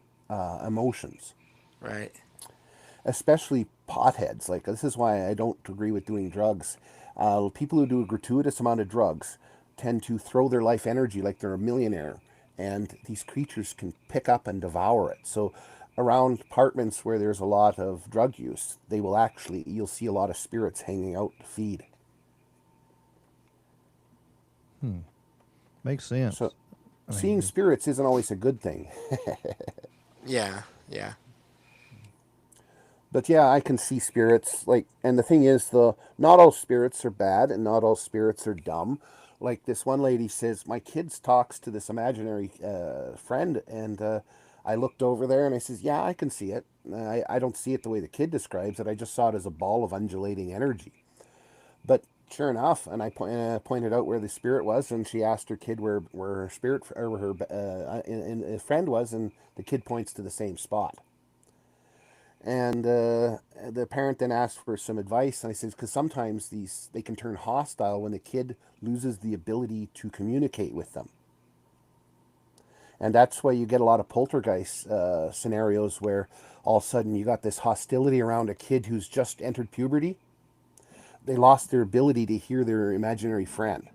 emotions, Right. especially potheads. Like, this is why I don't agree with doing drugs. People who do a gratuitous amount of drugs tend to throw their life energy like they're a millionaire, and these creatures can pick up and devour it. So, around apartments where there's a lot of drug use, you'll see a lot of spirits hanging out to feed. Hmm. Makes So, sense. I seeing mean, spirits isn't always a good thing. Yeah. Yeah. But yeah, I can see spirits. Like, and the thing is, the not all spirits are bad, and not all spirits are dumb. Like, this one lady says, my kids talks to this imaginary friend, and I looked over there and I says, yeah, I can see it. I don't see it the way the kid describes it. I just saw it as a ball of undulating energy. But sure enough, and I pointed out where the spirit was, and she asked her kid where her spirit or her friend was, and the kid points to the same spot. And the parent then asked for some advice, and I said, because sometimes they can turn hostile when the kid loses the ability to communicate with them, and that's why you get a lot of poltergeist scenarios where all of a sudden you got this hostility around a kid who's just entered puberty. They lost their ability to hear their imaginary friend,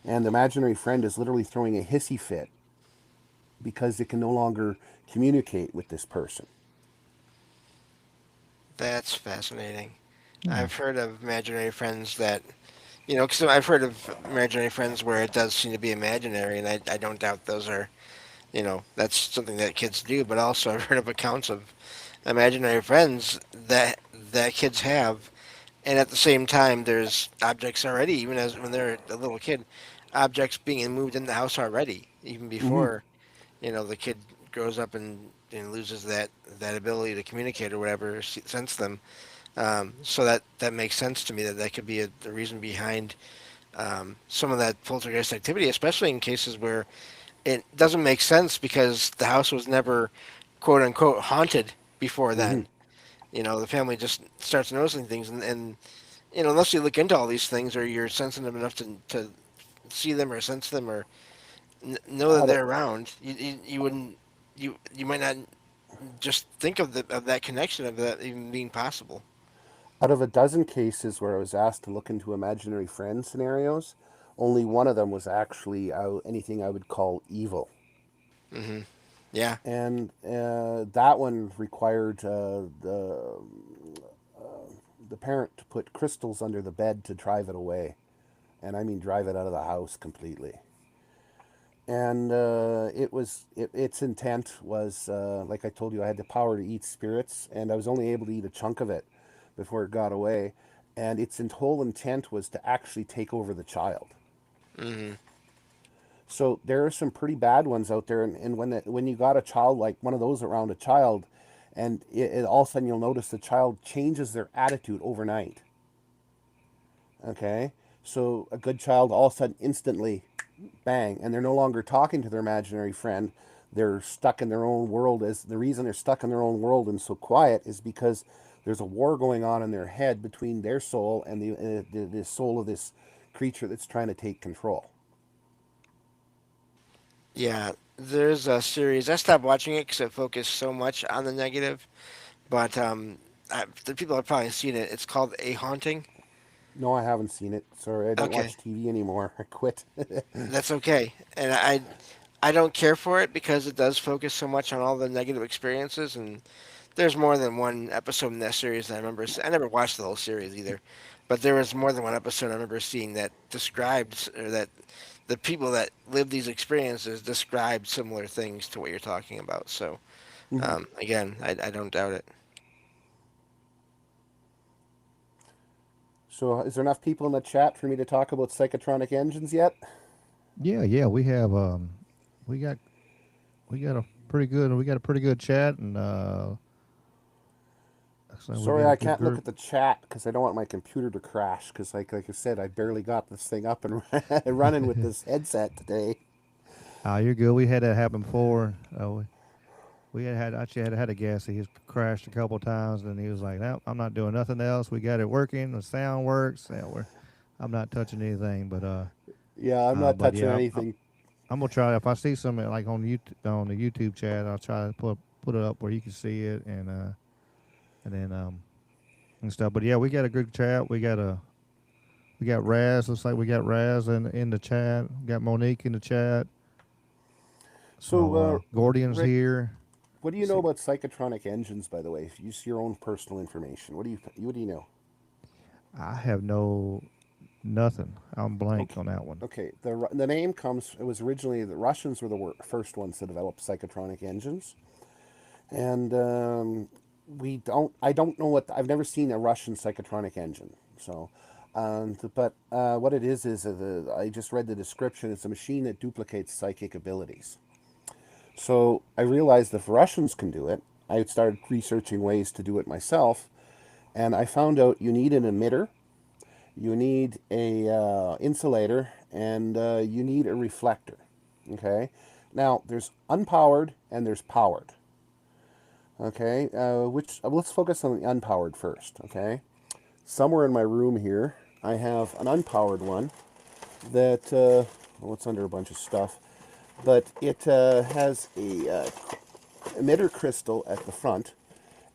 and the imaginary friend is literally throwing a hissy fit because it can no longer communicate with this person. That's fascinating. hmm. I've heard of imaginary friends that, because I've heard of imaginary friends where it does seem to be imaginary, and I don't doubt those are That's something that kids do. But also, I've heard of accounts of imaginary friends that kids have, and at the same time, there's objects already, even as when they're a little kid, objects being moved in the house already, even Hmm. before the kid grows up and loses that ability to communicate or whatever, sense them. So that makes sense to me that that could be the reason behind some of that poltergeist activity, especially in cases where it doesn't make sense because the house was never quote unquote haunted before Hmm. then. The family just starts noticing things, and unless you look into all these things or you're sensitive enough to see them or sense them or know that Out of, they're around, you wouldn't you might not just think of that connection of that even being possible. out of a dozen cases where I was asked to look into imaginary friend scenarios, only one of them was actually anything I would call evil. Hmm. Yeah. And that one required the parent to put crystals under the bed to drive it away. And I mean drive it out of the house completely. And its intent was, like I told you, I had the power to eat spirits, and I was only able to eat a chunk of it before it got away. And its whole intent was to actually take over the child. Hmm. So there are some pretty bad ones out there, and when you got a child like one of those around a child, and all of a sudden you'll notice the child changes their attitude overnight. Okay, so a good child all of a sudden instantly, bang, and they're no longer talking to their imaginary friend. They're stuck in their own world. As the reason they're stuck in their own world and so quiet is because there's a war going on in their head between their soul and the soul of this creature that's trying to take control. Yeah, there's a series. I stopped watching it because it focused so much on the negative. But the people have probably seen it. It's called A Haunting. No, I haven't seen it. Sorry, I don't Okay, watch TV anymore. I quit. that's okay. And I don't care for it because it does focus so much on all the negative experiences. And there's more than one episode in that series that I remember. I never watched the whole series either, but there was more than one episode I remember seeing that described or that the people that lived these experiences described similar things to what you're talking about. So again, I don't doubt it. So, is there enough people in the chat for me to talk about psychotronic engines yet? Yeah, yeah, we got we got a pretty good chat, and so we Sorry, got a I good can't look group. at the chat because I don't want my computer to crash. Because, like I said, I barely got this thing up and running with this headset today. You're good. We had that happen before. We actually had a guest. He's crashed a couple times, and he was like, "No, I'm not doing nothing else. We got it working. The sound works. Yeah, I'm not touching anything." Yeah, I'm not But touching yeah, anything. I'm gonna try. If I see something like on the YouTube chat, I'll try to put it up where you can see it, and then and stuff. But yeah, we got a good chat. We got Raz. Looks like we got Raz in the chat. We got Monique in the chat. So, So Gordian's Rick, here. what do you Let's know see. about psychotronic engines? By the way, use your own personal information. What do you know? I have no nothing. I'm blank Okay, on that one. okay. The name comes. It was originally the Russians were the first ones to develop psychotronic engines, and we don't. I don't know what. I've never seen a Russian psychotronic engine. So, but what it is I just read the description. It's a machine that duplicates psychic abilities. So I realized if Russians can do it, I started researching ways to do it myself, and I found out you need an emitter, you need a insulator, and you need a reflector. Okay, now there's unpowered and there's powered. Okay, which let's focus on the unpowered first. Okay, somewhere in my room here, I have an unpowered one that well, it's under a bunch of stuff, but it has a emitter crystal at the front,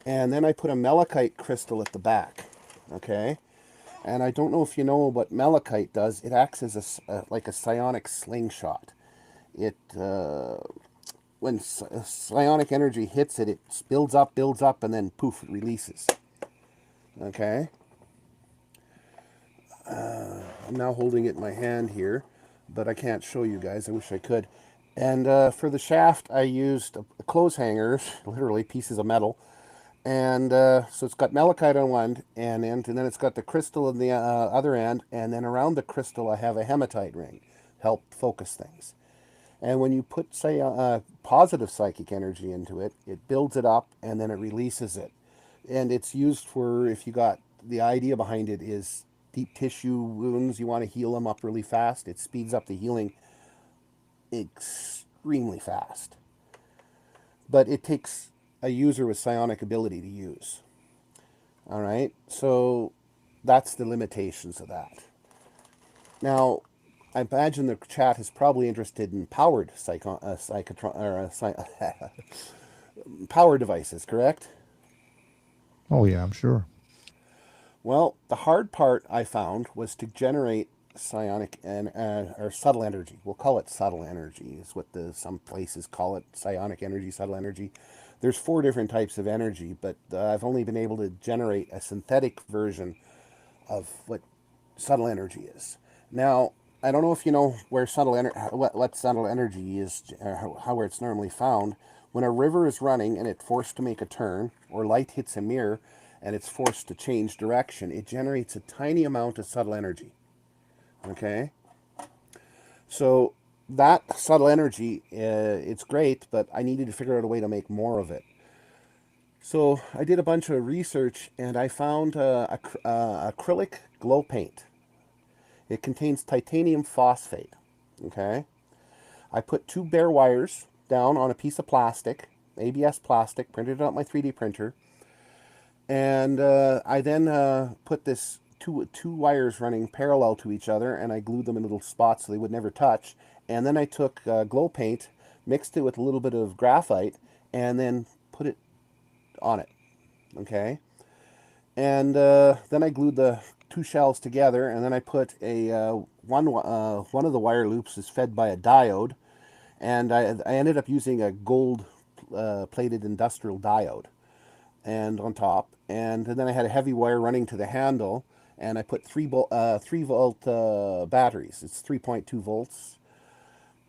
and then I put a malachite crystal at the back. Okay, and I don't know if you know what malachite does. It acts as like a psionic slingshot. It when psionic energy hits it, it builds up, and then poof, it releases. Okay, I'm now holding it in my hand here, but I can't show you guys. I wish I could. And for the shaft, I used clothes hangers, literally pieces of metal. And so it's got malachite on one end, and then it's got the crystal on the other end. And then around the crystal, I have a hematite ring, help focus things. And when you put, say, positive psychic energy into it, it builds it up and then it releases it. And it's used for, if you got, the idea behind it is deep tissue wounds, you want to heal them up really fast. It speeds up the healing extremely fast. But it takes a user with psionic ability to use. All right, so that's the limitations of that. Now, I imagine the chat is probably interested in powered power devices, correct? Oh yeah, I'm sure. Well, the hard part I found was to generate psionic and or subtle energy. We'll call it subtle energy. Is what some places call it, psionic energy, subtle energy. There's 4 different types of energy, but I've only been able to generate a synthetic version of what subtle energy is. Now, I don't know if you know where what subtle energy is, where it's normally found. When a river is running and it's forced to make a turn, or light hits a mirror and it's forced to change direction, it generates a tiny amount of subtle energy. Okay? So that subtle energy, it's great, but I needed to figure out a way to make more of it. So I did a bunch of research and I found acrylic glow paint. It contains titanium phosphate. Okay? I put 2 bare wires down on a piece of plastic, ABS plastic, printed it out my 3D printer, and I then put this two wires running parallel to each other, and I glued them in little spots so they would never touch. And then I took glow paint, mixed it with a little bit of graphite, and then put it on it. Okay, and then I glued the 2 shells together, and then I put a one of the wire loops is fed by a diode, and I ended up using a gold plated industrial diode and on top, and then I had a heavy wire running to the handle, and I put 3 volt batteries. It's 3.2 volts,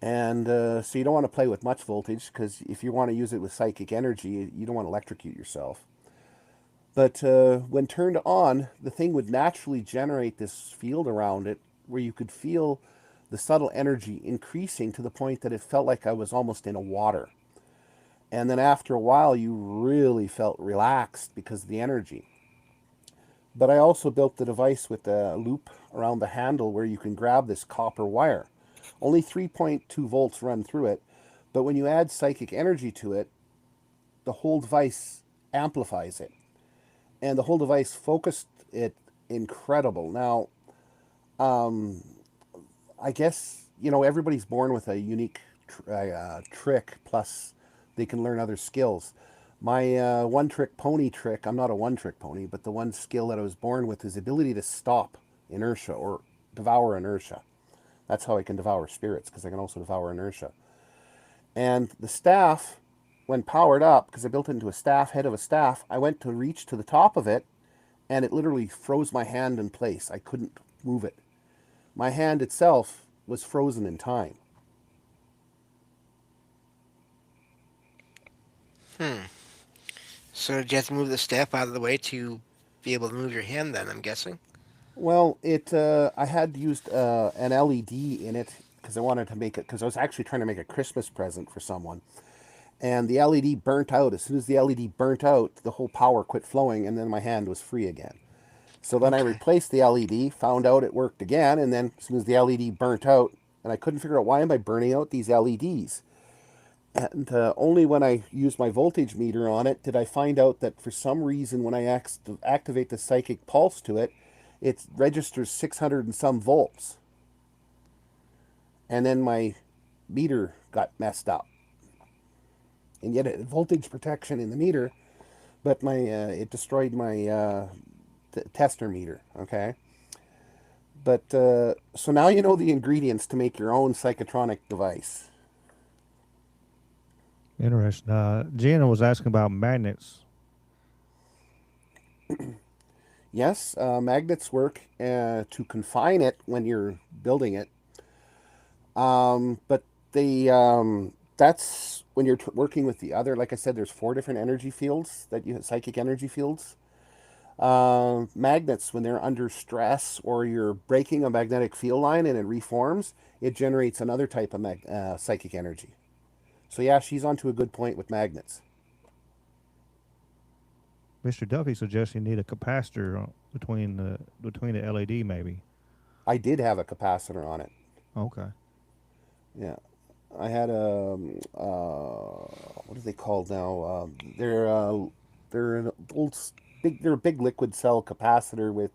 and so you don't want to play with much voltage, because if you want to use it with psychic energy, you don't want to electrocute yourself. But when turned on, the thing would naturally generate this field around it where you could feel the subtle energy increasing to the point that it felt like I was almost in a water. And then after a while, you really felt relaxed because of the energy. But I also built the device with a loop around the handle where you can grab this copper wire. Only 3.2 volts run through it, but when you add psychic energy to it, the whole device amplifies it. And the whole device focused it incredible. Now, I guess, everybody's born with a unique trick, plus they can learn other skills. My one-trick pony trick, I'm not a one-trick pony, but the one skill that I was born with is the ability to stop inertia or devour inertia. That's how I can devour spirits, because I can also devour inertia. And the staff, when powered up, because I built it into a staff, head of a staff, I went to reach to the top of it, and it literally froze my hand in place. I couldn't move it. My hand itself was frozen in time. So did you have to move the staff out of the way to be able to move your hand then, I'm guessing? Well, I had used an LED in it because I wanted to make it, because I was actually trying to make a Christmas present for someone. And the LED burnt out. As soon as the LED burnt out, the whole power quit flowing, and then my hand was free again. So then I Okay. replaced the LED, found out it worked again, and then as soon as the LED burnt out, and I couldn't figure out why am I burning out these LEDs. And only when I used my voltage meter on it did I find out that for some reason when I activate the psychic pulse to it, it registers 600 and some volts. And then my meter got messed up. And yet it had voltage protection in the meter, but it destroyed my tester meter, okay? But so now you know the ingredients to make your own psychotronic device. Interesting. Gina was asking about magnets. Yes, magnets work to confine it when you're building it. But That's when you're working with the other. Like I said, there's four different energy fields that you psychic energy fields. Magnets, when they're under stress or you're breaking a magnetic field line and it reforms, it generates another type of psychic energy. So yeah, she's onto a good point with magnets. Mr. Duffy suggests you need a capacitor between the LED, maybe. I did have a capacitor on it. Okay. Yeah, I had a what are they called now? They're an old they're a big liquid cell capacitor with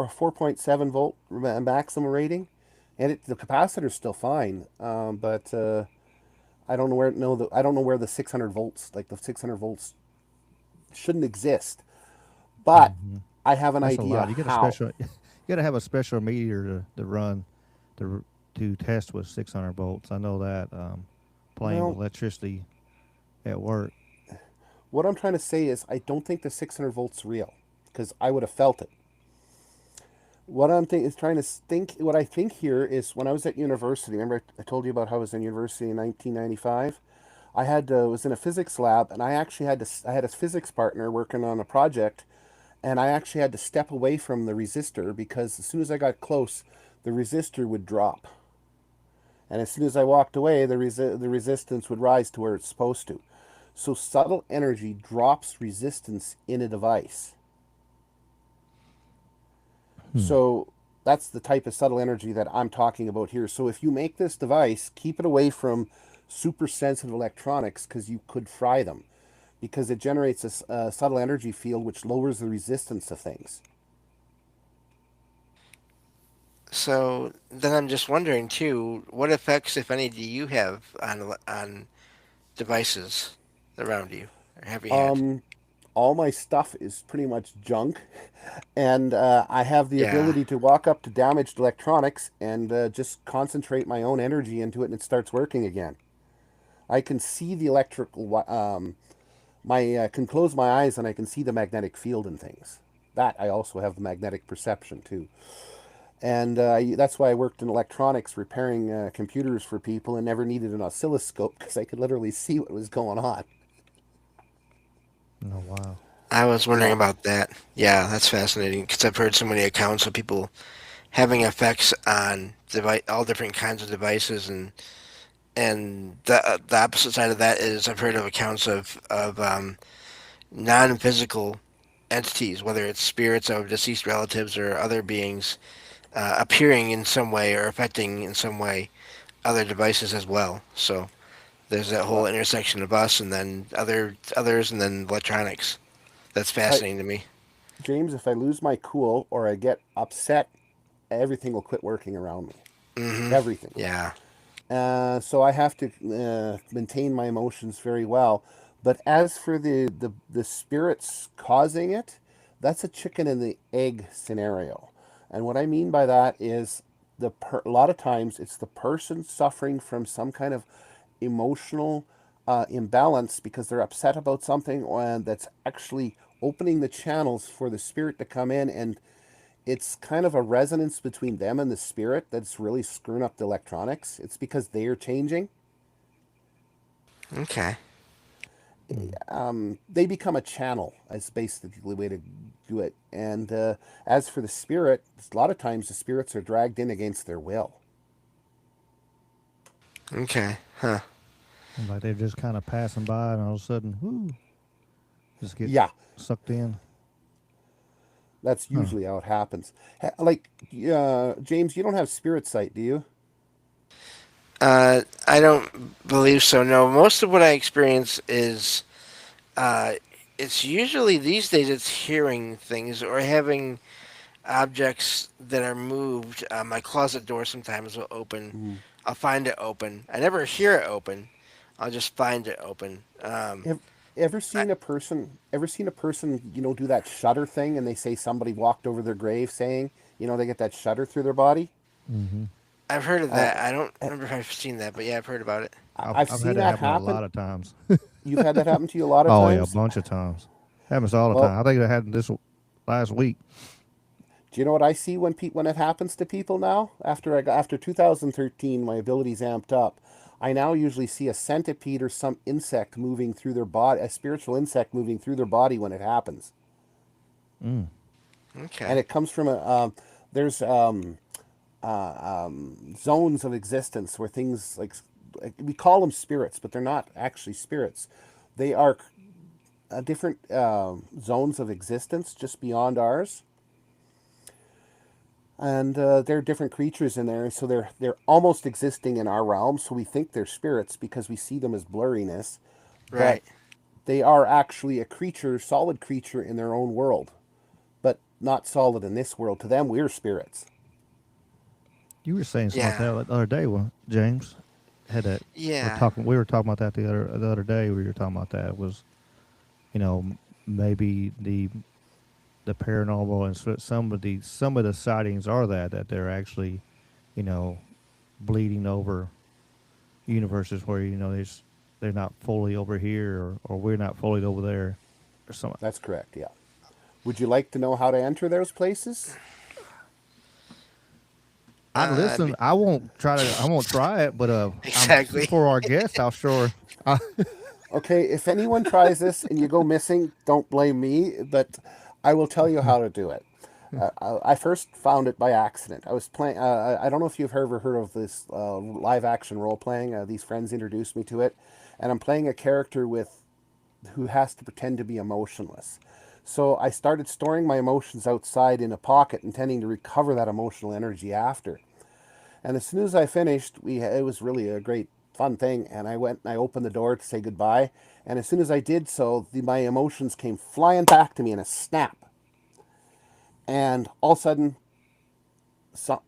4.7 volt maximum rating, and the capacitor's still fine. But I don't know where the 600 volts, like the 600 volts, shouldn't exist. But Hmm. I have an That's a idea lot. You get a how. special. You got to have a special meter to run to test with 600 volts. I know that playing with Well, electricity at work. what I'm trying to say is I don't think the 600 volts real because I would have felt it. What I'm is trying to think. What I think here is when I was at university. Remember, I told you about how I was in university in 1995. I had was in a physics lab, and I actually had to. I had a physics partner working on a project, and I actually had to step away from the resistor because as soon as I got close, the resistor would drop, and as soon as I walked away, the resistance would rise to where it's supposed to. So subtle energy drops resistance in a device. Hmm. So that's the type of subtle energy that I'm talking about here. So if you make this device, keep it away from super sensitive electronics because you could fry them because it generates a subtle energy field which lowers the resistance of things. So then I'm just wondering too, what effects, if any, do you have on devices around you, or have you had? Um, all my stuff is pretty much junk, and I have the Yeah. ability to walk up to damaged electronics and just concentrate my own energy into it, and it starts working again. I can see the electrical. My can close my eyes and I can see the magnetic field and things. That I also have the magnetic perception too, and that's why I worked in electronics, repairing computers for people, and never needed an oscilloscope because I could literally see what was going on. Oh wow. I was wondering Yeah, about that. Yeah, that's fascinating because I've heard so many accounts of people having effects on all different kinds of devices, and the opposite side of that is I've heard of accounts of non-physical entities, whether it's spirits of deceased relatives or other beings, appearing in some way or affecting in some way other devices as well. So there's that whole well, intersection of us and then others and then electronics. That's I, fascinating to me. James, if I lose my cool or I get upset, everything will quit working around me. Mm-hmm. Everything. Yeah. So I have to maintain my emotions very well. But as for the spirits causing it, that's a chicken and the egg scenario. And what I mean by that is a lot of times it's the person suffering from some kind of emotional imbalance because they're upset about something and that's actually opening the channels for the spirit to come in, and it's kind of a resonance between them and the spirit that's really screwing up the electronics. It's because they are changing. Okay. Hmm. They become a channel. Is basically the way to do it. And as for the spirit, a lot of times the spirits are dragged in against their will. Okay. Huh. Like they're just kind of passing by, and all of a sudden, whoo, just get Yeah, sucked in. that's Huh. usually how it happens. Like James, you don't have spirit sight, do you? I don't believe so. No, most of what I experience is uh, it's usually these days it's hearing things or having objects that are moved. My closet door sometimes will open. Mm. I'll find it open. I never hear it open. I'll just find it open. Have ever I, seen a person? Ever seen a person? Do that shudder thing, and they say somebody walked over their grave, saying, they get that shudder through their body. Mm-hmm. I've heard of Uh, that. I don't remember if I've seen that, but yeah, I've heard about it. I've I've had seen that that happen a happen. lot of times. You've had that happen to you a lot of Oh yeah, a times. bunch of times. Happens all the Well, time. I think it happened this last week. Do you know what I see when it happens to people now? After 2013, my abilities amped up. I now usually see a centipede or some insect moving through their body, a spiritual insect moving through their body when it happens, Mm. and Okay. it comes from a there's zones of existence where things like we call them spirits, but they're not actually spirits. They are different zones of existence just beyond ours, and there are different creatures in there. So they're almost existing in our realm. So we think they're spirits because we see them as blurriness, but Right. they are actually a creature, solid creature in their own world, but not solid in this world. To them, we're spirits. You were saying something Yeah. about that the other day, well, James had that. Yeah. We were talking about that the other day. We were talking about that was maybe the paranormal and some of the sightings are that they're actually you know bleeding over universes where they're not fully over here or we're not fully over there or something. That's correct. Yeah. Would you like to know how to enter those places? I'd listen. B- I won't try it, but I'm exactly. for our guest. I'll sure. I, Okay, if anyone tries this and you go missing, don't blame me, but I will tell you how to do it. I first found it by accident. I was playing. I don't know if you've ever heard of this live action role playing. These friends introduced me to it, and I'm playing a character with who has to pretend to be emotionless. So I started storing my emotions outside in a pocket, intending to recover that emotional energy after. And as soon as I finished, it was really a great fun thing. And I went and I opened the door to say goodbye. And as soon as I did so, my emotions came flying back to me in a snap. And all of a sudden,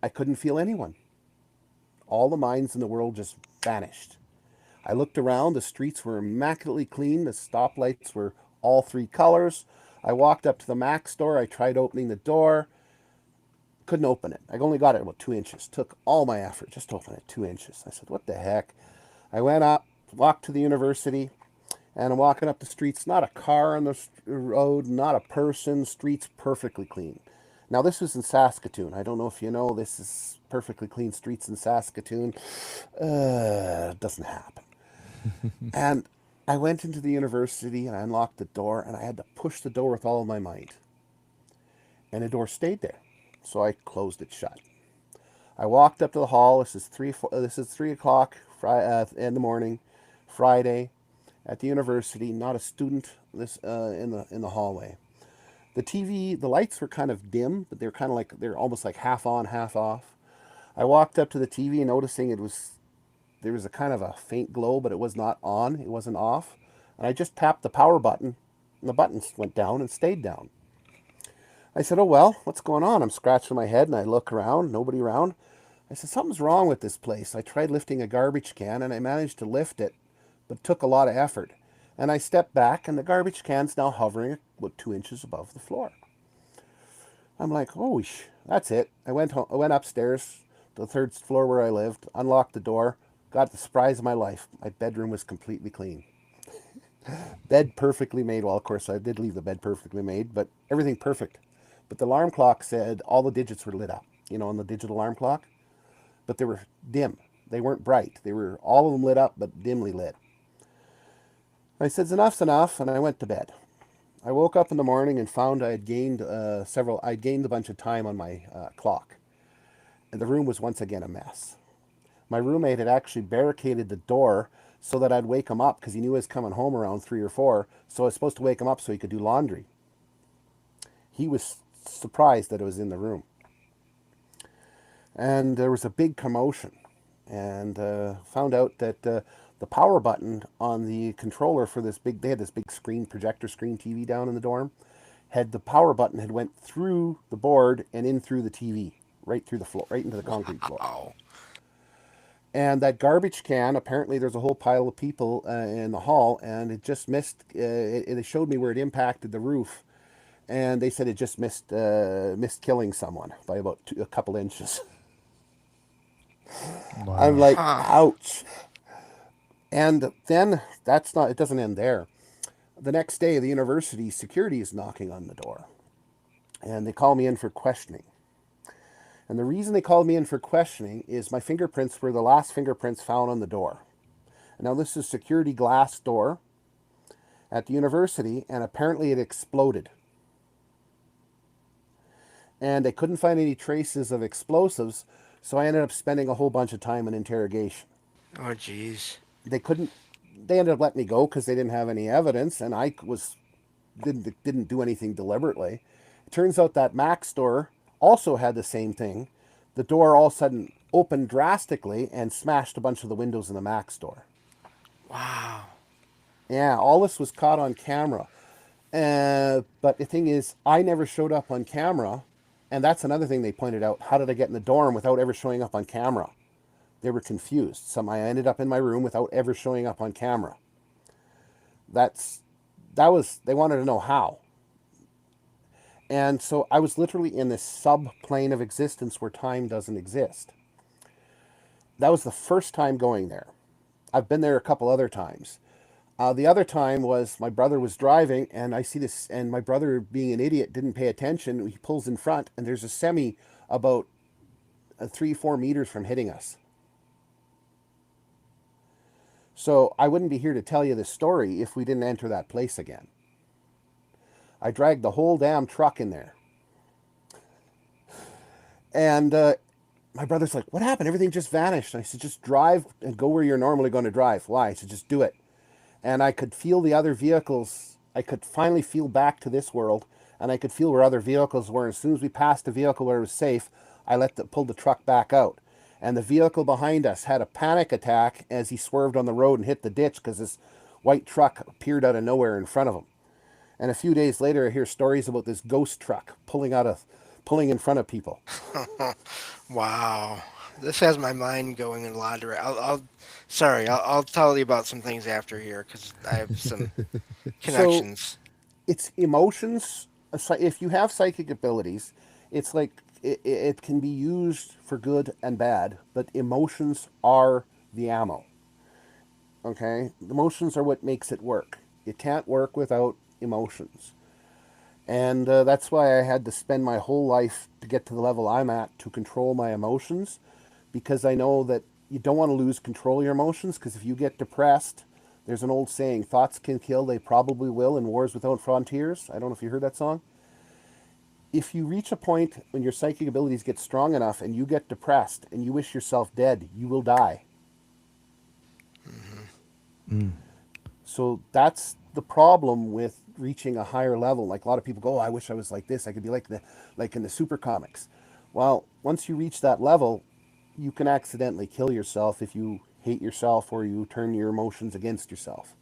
I couldn't feel anyone. All the minds in the world just vanished. I looked around. The streets were immaculately clean. The stoplights were all three colors. I walked up to the Mac store. I tried opening the door. Couldn't open it. I only got it about 2 inches. Took all my effort just to open it 2 inches. I said, what the heck? I went up, walked to the university, and I'm walking up the streets. Not a car on the road, not a person. Streets perfectly clean. Now, this was in Saskatoon. I don't know if you know, this is perfectly clean streets in Saskatoon. Doesn't happen. And I went into the university and I unlocked the door and I had to push the door with all of my might. And the door stayed there. So I closed it shut. I walked up to the hall. This is 3 o'clock in the morning, Friday, at the university. Not a student in the hallway. The TV, the lights were kind of dim, but they're almost like half on, half off. I walked up to the TV, noticing there was a kind of a faint glow, but it was not on. It wasn't off. And I just tapped the power button, and the button went down and stayed down. I said, oh, well, what's going on? I'm scratching my head, and I look around, nobody around. I said, something's wrong with this place. I tried lifting a garbage can, and I managed to lift it, but it took a lot of effort. And I stepped back, and the garbage can's now hovering about 2 inches above the floor. I'm like, oh, that's it. I went upstairs to the third floor where I lived, unlocked the door, got the surprise of my life. My bedroom was completely clean. Bed perfectly made. Well, of course, I did leave the bed perfectly made, but everything perfect. But the alarm clock said all the digits were lit up, on the digital alarm clock, but they were dim. They weren't bright. They were all of them lit up, but dimly lit. I said, enough's enough, and I went to bed. I woke up in the morning and found I'd gained a bunch of time on my clock. And the room was once again a mess. My roommate had actually barricaded the door so that I'd wake him up because he knew I was coming home around 3 or 4. So I was supposed to wake him up so he could do laundry. He was surprised that it was in the room. And there was a big commotion. And found out that the power button on the controller for they had this big projector screen TV down in the dorm, the power button had went through the board and in through the TV, right through the floor, right into the concrete floor. Wow. And that garbage can, apparently there's a whole pile of people in the hall, and it just missed, it showed me where it impacted the roof. And they said it just missed killing someone by about a couple inches. I'm Wow. like, Huh. ouch. And then it doesn't end there. The next day, the university security is knocking on the door. And they call me in for questioning. And the reason they called me in for questioning is my fingerprints were the last fingerprints found on the door. And now this is a security glass door at the university, and apparently it exploded. And they couldn't find any traces of explosives, so I ended up spending a whole bunch of time in interrogation. Oh, jeez. They couldn't. They ended up letting me go because they didn't have any evidence, and I was didn't do anything deliberately. It turns out that Mac's door also had the same thing. The door all of a sudden opened drastically and smashed a bunch of the windows in the Mac's door. Wow. Yeah, all this was caught on camera. But the thing is, I never showed up on camera, and that's another thing they pointed out. How did I get in the dorm without ever showing up on camera? They were confused. I ended up in my room without ever showing up on camera. They wanted to know how. And so I was literally in this subplane of existence where time doesn't exist. That was the first time going there. I've been there a couple other times. The other time was my brother was driving, and I see this, and my brother, being an idiot, didn't pay attention. He pulls in front, and there's a semi about 3-4 meters from hitting us. So I wouldn't be here to tell you this story if we didn't enter that place again. I dragged the whole damn truck in there. And my brother's like, what happened? Everything just vanished. And I said, just drive and go where you're normally going to drive. Why? I said, just do it. And I could feel the other vehicles. I could finally feel back to this world, and I could feel where other vehicles were. As soon as we passed a vehicle where it was safe, I pulled the truck back out. And the vehicle behind us had a panic attack as he swerved on the road and hit the ditch because this white truck appeared out of nowhere in front of him. And a few days later, I hear stories about this ghost truck pulling in front of people. Wow. This has my mind going in a lot of I'll tell you about some things after here because I have some So connections. it's emotions. If you have psychic abilities, it's like it can be used for good and bad, but emotions are the ammo. Okay? Emotions are what makes it work. It can't work without emotions. And that's why I had to spend my whole life to get to the level I'm at to control my emotions, because I know that you don't want to lose control of your emotions, because if you get depressed, there's an old saying, thoughts can kill, they probably will in wars without frontiers. I don't know if you heard that song. If you reach a point when your psychic abilities get strong enough and you get depressed and you wish yourself dead, you will die. Mm. So that's the problem with reaching a higher level. Like a lot of people go, oh, I wish I was like this. I could be like in the super comics. Well, once you reach that level, you can accidentally kill yourself if you hate yourself or you turn your emotions against yourself.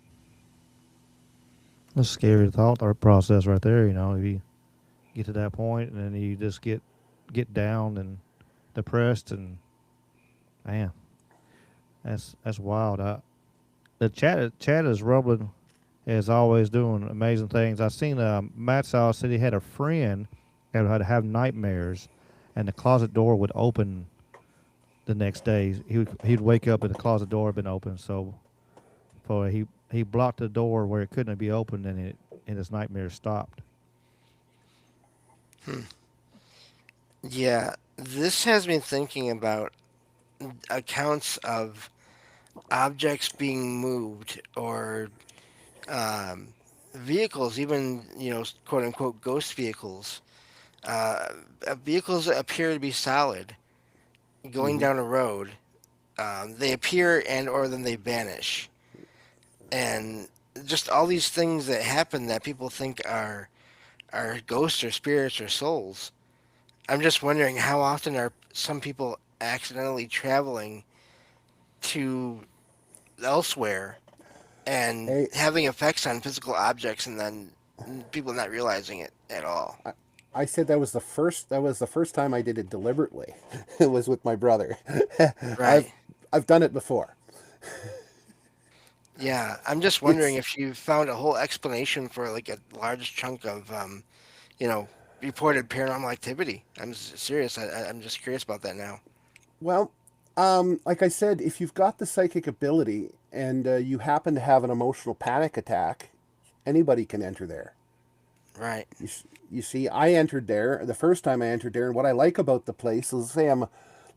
That's a scary thought or process right there. If you get to that point and then you just get down and depressed, and man, that's wild. The chat is rumbling as always, doing amazing things. I seen Matt Saw said he had a friend that had to have nightmares, and the closet door would open the next day. He'd wake up and the closet door had been open. So for he blocked the door where it couldn't be opened, and his nightmares stopped. Yeah, this has me thinking about accounts of objects being moved or um, vehicles, even quote unquote ghost vehicles, vehicles that appear to be solid going Mm-hmm. down a road. They appear and or then they vanish, and just all these things that happen that people think are ghosts or spirits or souls. I'm just wondering how often are some people accidentally traveling to elsewhere and Hey, having effects on physical objects and then people not realizing it at all. I said that was the first time I did it deliberately. It was with my brother. I've Right. I've done it before. Yeah, I'm just wondering It's if you found a whole explanation for like a large chunk of, you know, reported paranormal activity. Serious. I'm just curious about that now. Well, like I said, if you've got the psychic ability and you happen to have an emotional panic attack, anybody can enter there. Right. You see, I entered there the first time I entered there, and what I like about the place is,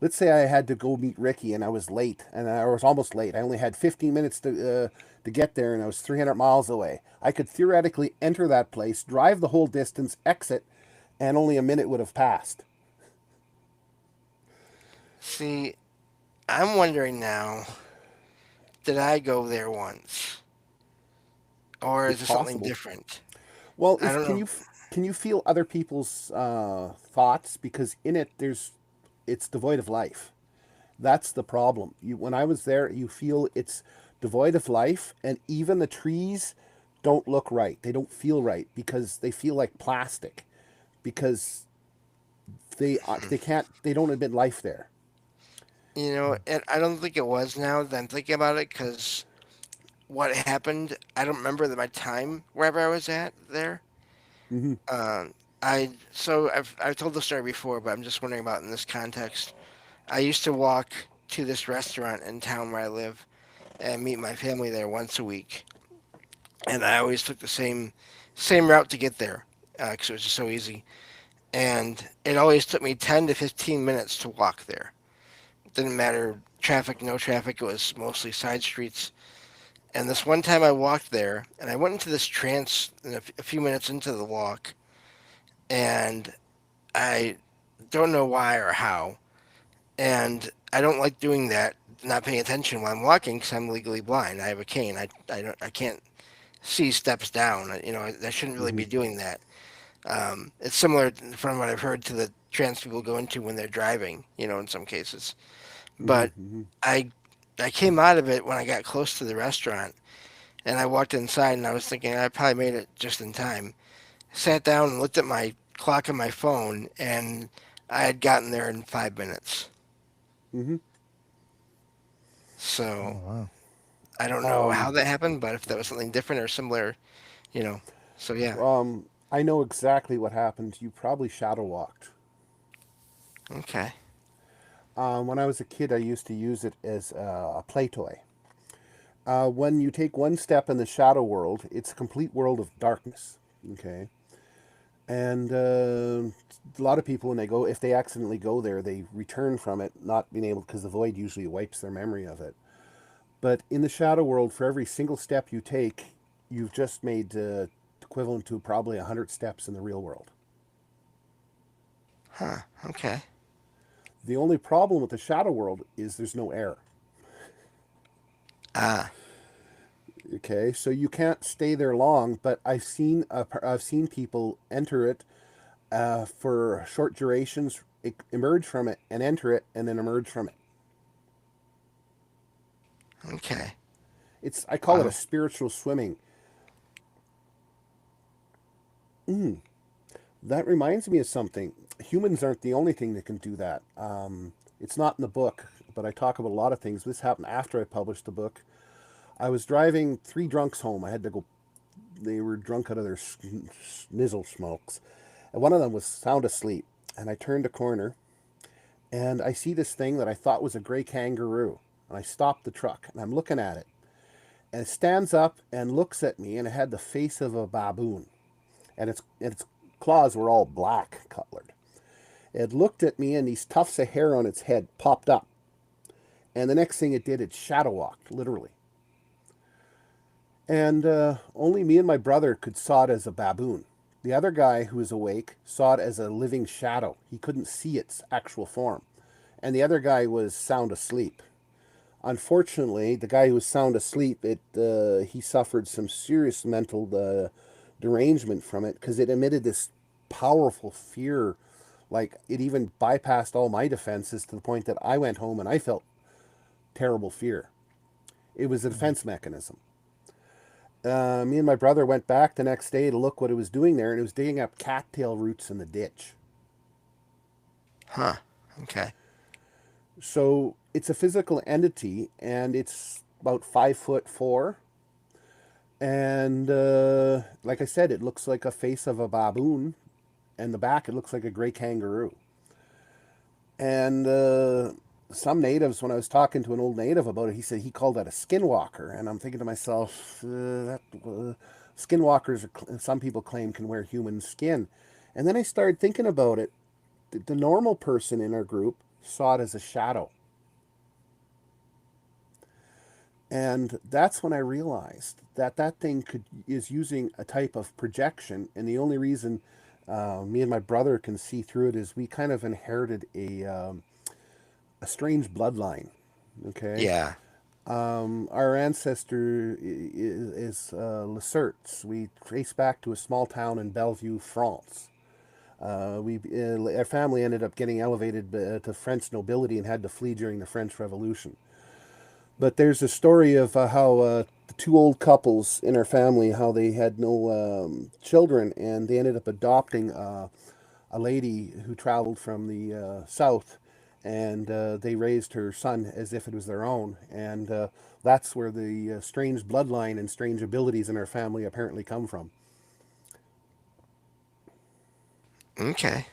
let's say I had to go meet Ricky, and I was late, and I was almost late. I only had 15 minutes to get there, and I was 300 miles away. I could theoretically enter that place, drive the whole distance, exit, and only a minute would have passed. See, I'm wondering now, did I go there once? Or is It's it something possible. different? Well, I if don't know. can you feel other people's thoughts? Because in it, it's devoid of life. That's the problem. When I was there, you feel it's devoid of life, and even the trees don't look right. They don't feel right because they feel like plastic, because they don't admit life there. And I don't think it was now that I'm thinking about it because what happened, I don't remember my time wherever I was at there. Hmm. Um, I've told the story before, but I'm just wondering about in this context. I used to walk to this restaurant in town where I live and meet my family there once a week, and I always took the same route to get there because it was just so easy. And it always took me 10 to 15 minutes to walk there. It didn't matter traffic, no traffic. It was mostly side streets. And this one time I walked there, and I went into this trance a few minutes into the walk, and I don't know why or how. And I don't like doing that, not paying attention while I'm walking because I'm legally blind. I have a cane. I can't see steps down. I shouldn't really Hmm. be doing that. It's similar from what I've heard to the trans people go into when they're driving. In some cases. Hmm. But Hmm. I I came out of it when I got close to the restaurant, and I walked inside, and I was thinking I probably made it just in time. Sat down and looked at my clock on my phone, and I had gotten there in 5 minutes. Hmm. Oh So wow. I don't know how Um, that happened, but if that was something different or similar, you know. So yeah. I know exactly what happened. You probably shadow walked. Okay. When I was a kid, I used to use it as a play toy. When you take one step in the shadow world, it's a complete world of darkness. Okay, and a lot of people, when they go, if they accidentally go there, they return from it not being able, because the void usually wipes their memory of it. But in the shadow world, for every single step you take, you've just made equivalent to probably 100 steps in the real world. Huh. Okay. The only problem with the shadow world is there's no air. Ah. Okay, so you can't stay there long. But I've seen people enter it for short durations, emerge from it and enter it, and then emerge from it. Okay. I call it a Wow. spiritual swimming. That reminds me of something. Humans aren't the only thing that can do that. It's not in the book, but I talk about a lot of things. This happened after I published the book. I was driving three drunks home. I had to go. They were drunk out of their snizzle smokes, and one of them was sound asleep. And I turned a corner, and I see this thing that I thought was a gray kangaroo. And I stopped the truck, and I'm looking at it. And it stands up and looks at me, and it had the face of a baboon. And its claws were all black colored. It looked at me, and these tufts of hair on its head popped up. And the next thing it did, it shadow walked, literally. And only me and my brother could saw it as a baboon. The other guy who was awake saw it as a living shadow. He couldn't see its actual form. And the other guy was sound asleep. Unfortunately, the guy who was sound asleep, he suffered some serious mental derangement from it, because it emitted this powerful fear. Like, it even bypassed all my defenses to the point that I went home and I felt terrible fear. It was a defense mechanism. Me and my brother went back the next day to look what it was doing there, and it was digging up cattail roots in the ditch. Huh. Okay. So it's a physical entity, and it's about 5'4", and like I said, it looks like a face of a baboon, and the back it looks like a gray kangaroo. And some natives, when I was talking to an old native about it, he said he called that a skinwalker, and I'm thinking to myself, Skinwalkers, some people claim, can wear human skin. And then I started thinking about it. The normal person in our group saw it as a shadow. And that's when I realized that that thing is using a type of projection, and the only reason me and my brother can see through it is we kind of inherited a strange bloodline. Okay, Yeah. our ancestor is Lacerts. We trace back to a small town in Bellevue, France. Our family ended up getting elevated to French nobility and had to flee during the French Revolution. But there's a story of how the two old couples in our family, how they had no children, and they ended up adopting a lady who traveled from the south, and they raised her son as if it was their own. And that's where the strange bloodline and strange abilities in our family apparently come from. Okay.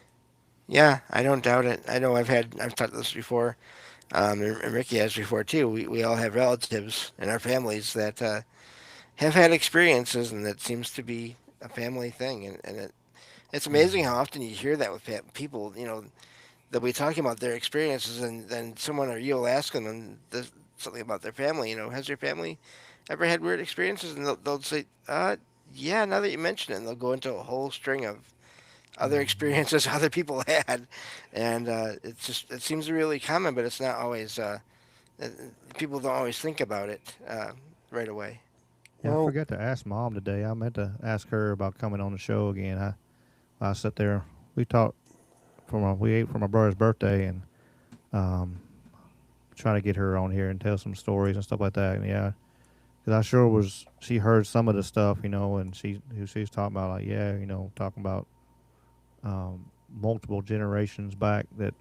Yeah, I don't doubt it. I know I've talked this before. And Ricky has before too. We all have relatives in our families that have had experiences, and that seems to be a family thing. It's amazing how often you hear that with people. They'll be talking about their experiences, and then someone or you'll ask them something about their family. Has your family ever had weird experiences? And they'll say, yeah. Now that you mention it, and they'll go into a whole string of other experiences other people had, and it seems really common, but it's not always. Uh, People don't always think about it right away. Yeah, I Well, forgot to ask Mom today. I meant to ask her about coming on the show again. I sat there. We talked we ate for my brother's birthday and um, trying to get her on here and tell some stories and stuff like that. And yeah, because I sure was. She heard some of the stuff, and she's talking about like talking about multiple generations back that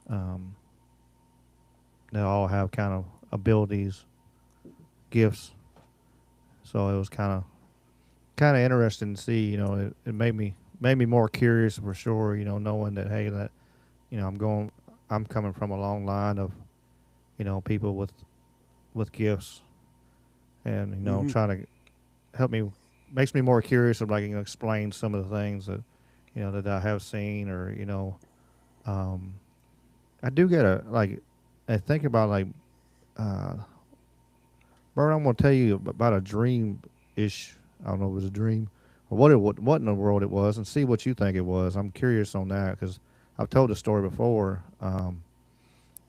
um, they all have kind of abilities, gifts. So it was kind of interesting to see. It made me more curious for sure. Knowing that hey, that I'm coming from a long line of people with gifts, and mm-hmm. trying to help me makes me more curious of like explain some of the things that that I have seen or um, I do get a like I think about like uh, Bert, I'm gonna tell you about a dream ish. I don't know if it was a dream or what in the world it was, and see what you think it was. I'm curious on that because I've told the story before.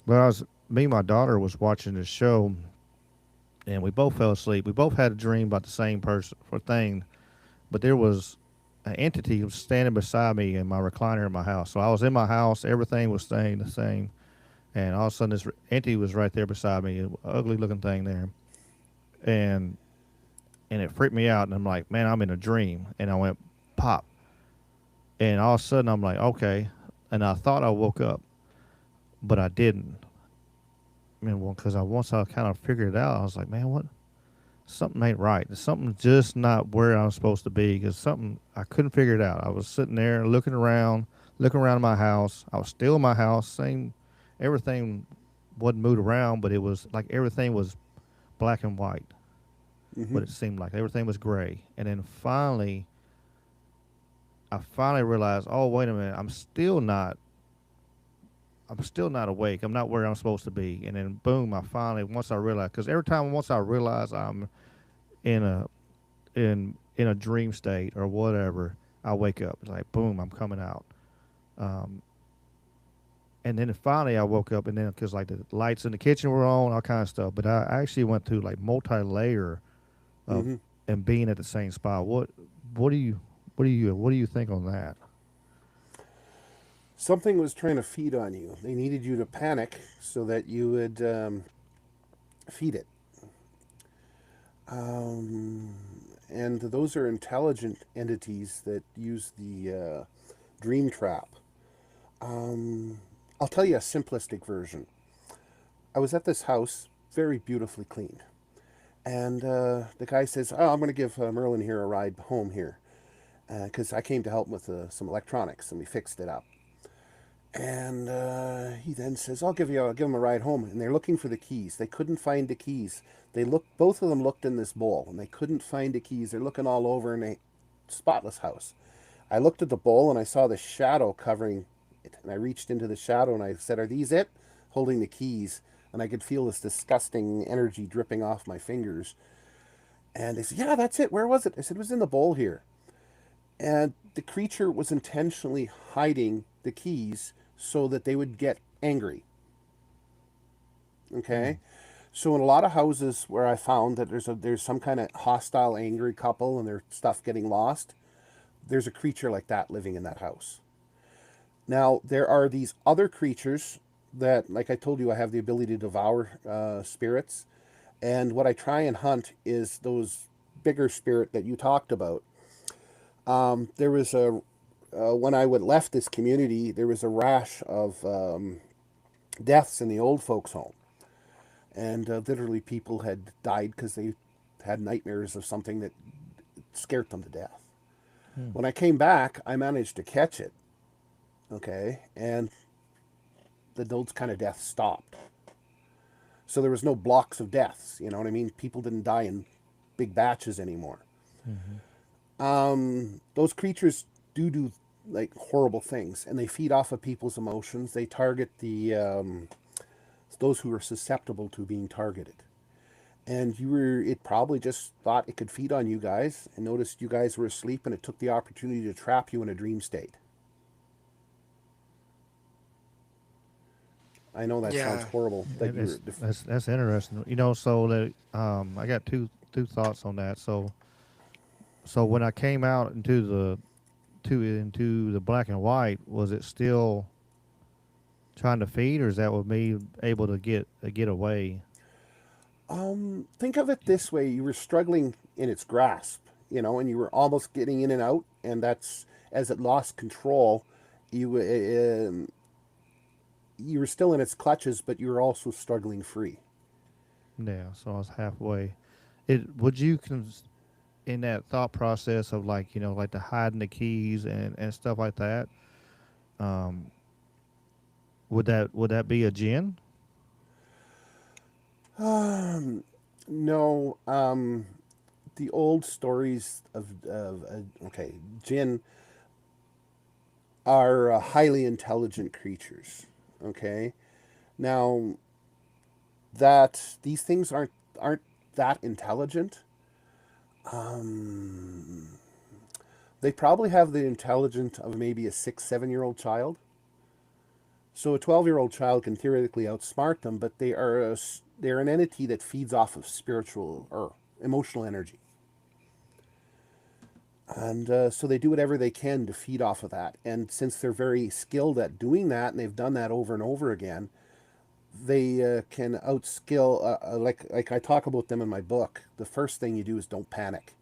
But me and my daughter was watching this show, and we both fell asleep. We both had a dream about the same person or thing, but there was an entity was standing beside me in my recliner in my house. So I was in my house, everything was staying the same, and all of a sudden this entity was right there beside me, an ugly looking thing there, and it freaked me out. And I'm like, man, I'm in a dream, and I went pop, and all of a sudden I'm like, okay, and I thought I woke up, but I didn't. I mean, well, because once I kind of figured it out, I was like, man, what? Something ain't right. Something's just not where I'm supposed to be because something I couldn't figure it out. I was sitting there looking around my house. I was still in my house, same everything wasn't moved around, but it was like everything was black and white. Mm-hmm. What it seemed like everything was gray. And then I finally realized, oh wait a minute, I'm still not awake. I'm not where I'm supposed to be. And then boom, I finally once I realized because every time once I realize I'm in a in a dream state or whatever, I wake up. It's like boom, I'm coming out. Um, and then finally I woke up, and then because like the lights in the kitchen were on, all kind of stuff. But I actually went through like multi-layer of Mm-hmm. and being at the same spot. What do you what do you think on that? Something was trying to feed on you. They needed you to panic so that you would feed it. Um, and those are intelligent entities that use the dream trap. Um, I'll tell you a simplistic version. I was at this house, very beautifully cleaned. And the guy says, "Oh, I'm going to give Merlin here a ride home here because I came to help with some electronics and we fixed it up." And he then says, I'll give him a ride home. And they're looking for the keys. They couldn't find the keys. Both of them looked in this bowl and they couldn't find the keys. They're looking all over in a spotless house. I looked at the bowl and I saw the shadow covering it. And I reached into the shadow and I said, are these it? Holding the keys. And I could feel this disgusting energy dripping off my fingers. And they said, yeah, that's it. Where was it? I said, it was in the bowl here. And the creature was intentionally hiding the keys so that they would get angry. Okay? So in a lot of houses where I found that there's some kind of hostile, angry couple and their stuff getting lost, there's a creature like that living in that house. Now, there are these other creatures that, like I told you, I have the ability to devour spirits. And what I try and hunt is those bigger spirit that you talked about. There was when I left this community, there was a rash of deaths in the old folks' home. And literally people had died because they had nightmares of something that scared them to death. When I came back, I managed to catch it. Okay. And those kind of deaths stopped. So there was no blocks of deaths. You know what I mean? People didn't die in big batches anymore. Those creatures do like horrible things, and they feed off of people's emotions. They target those who are susceptible to being targeted. And it probably just thought it could feed on you guys and noticed you guys were asleep, and it took the opportunity to trap you in a dream state. I know that sounds Yeah. horrible. That That's interesting. So that I got two thoughts on that. So when I came out into the black and white, was it still trying to feed, or is that with me able to get away? think of it this way: you were struggling in its grasp, and you were almost getting in and out, and that's as it lost control, you you were still in its clutches, but you were also struggling free. Yeah, so I was halfway. It would you in that thought process of like like the hiding the keys and stuff like that. Um, would that be a gin? No, the old stories okay, jinn are highly intelligent creatures. Okay, now that these things aren't that intelligent. They probably have the intelligence of maybe a 6, 7 year old child. So a 12-year-old child can theoretically outsmart them, but they're an entity that feeds off of spiritual or emotional energy. And so they do whatever they can to feed off of that. And since they're very skilled at doing that, and they've done that over and over again, they can outskill. Like I talk about them in my book. The first thing you do is don't panic,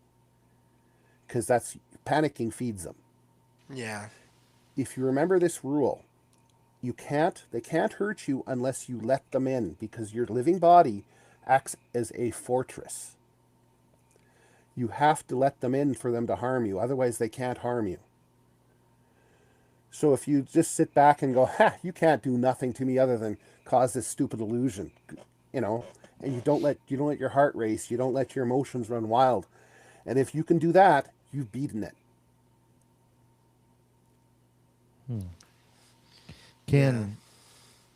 because that's panicking feeds them. Yeah. If you remember this rule, they can't hurt you unless you let them in, because your living body acts as a fortress. You have to let them in for them to harm you, otherwise they can't harm you. So if you just sit back and go, ha, you can't do nothing to me other than cause this stupid illusion, and you don't let your heart race, you don't let your emotions run wild. And if you can do that, you've beaten it. Yeah. Can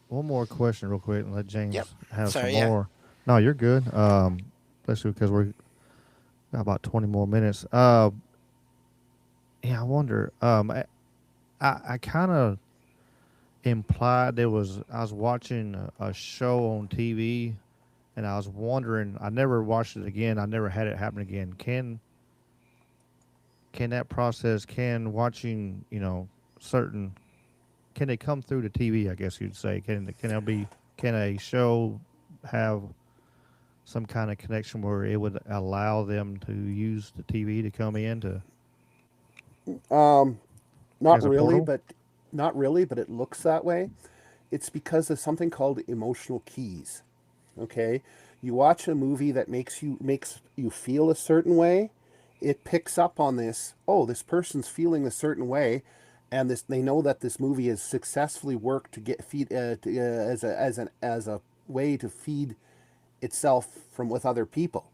one more question real quick and let Yep. James have some Sorry. Yeah. more. No, you're good. Especially because we're got about 20 more minutes. Yeah, I wonder. I kind of implied I was watching a show on TV, and I was wondering. I never watched it again. I never had it happen again. Can that process? Can watching certain can they come through the TV? I guess you'd say. Can a show have some kind of connection where it would allow them to use the TV to come in to Not as a really, portal? but it looks that way. It's because of something called emotional keys. Okay, you watch a movie that makes you feel a certain way. It picks up on this. Oh, this person's feeling a certain way, and this they know that this movie has successfully worked to get feed as a way to feed itself from with other people.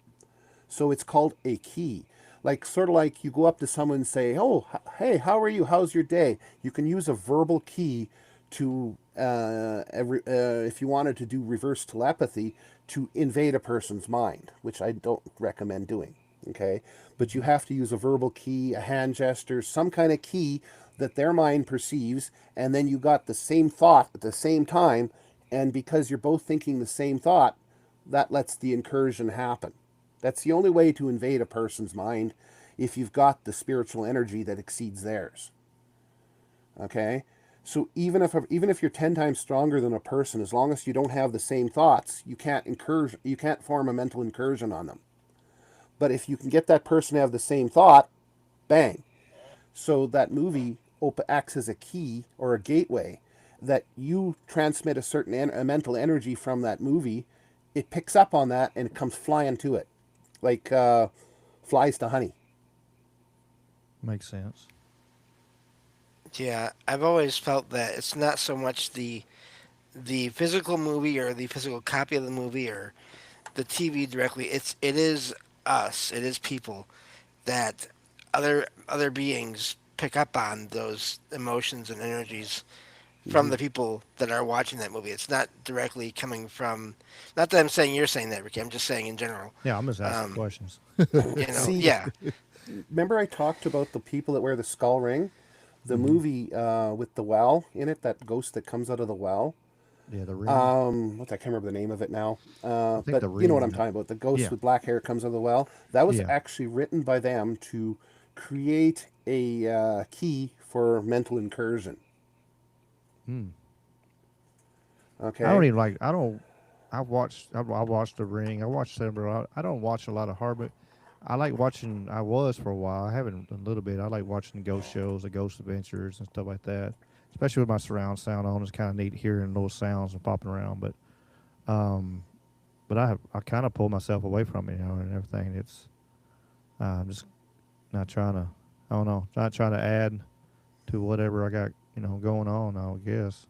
So it's called a key. Like sort of like you go up to someone and say, "Oh, hey, how are you? How's your day?" You can use a verbal key to if you wanted to do reverse telepathy to invade a person's mind, which I don't recommend doing. Okay, but you have to use a verbal key, a hand gesture, some kind of key that their mind perceives, and then you got the same thought at the same time, and because you're both thinking the same thought, that lets the incursion happen. That's the only way to invade a person's mind if you've got the spiritual energy that exceeds theirs. Okay? So even if you're 10 times stronger than a person, as long as you don't have the same thoughts, you can't form a mental incursion on them. But if you can get that person to have the same thought, bang. So that movie acts as a key or a gateway that you transmit a certain a mental energy from that movie. It picks up on that and it comes flying to it, like flies to honey. Makes sense. Yeah, I've always felt that it's not so much the physical movie or the physical copy of the movie or the TV directly. It is us. It is people that other beings pick up on those emotions and energies from Hmm. the people that are watching that movie. It's not directly coming from. Not that I'm saying you're saying that, Ricky. I'm just saying in general. Yeah, I'm just asking Um, questions. See, yeah, remember I talked about the people that wear the skull ring? The Hmm. movie with the well in it, that ghost that comes out of the well. Yeah, the ring. What I can't remember the name of it now. I think But the you know what ring. I'm talking about. The ghost Yeah, with black hair comes out of the well. That was yeah. actually written by them to create a key for mental incursion. Hmm. I don't Okay. even like. I don't. I watched the ring. I watched several. I don't watch a lot of horror, but I like watching. I was for a while. I haven't a little bit. I like watching ghost shows, the ghost adventures, and stuff like that. Especially with my surround sound on, it's kind of neat hearing those sounds and popping around. Um, but I kind of pull myself away from it, and everything. It's I'm just not trying to. I don't know. Not trying to add to whatever I got, going on. I guess.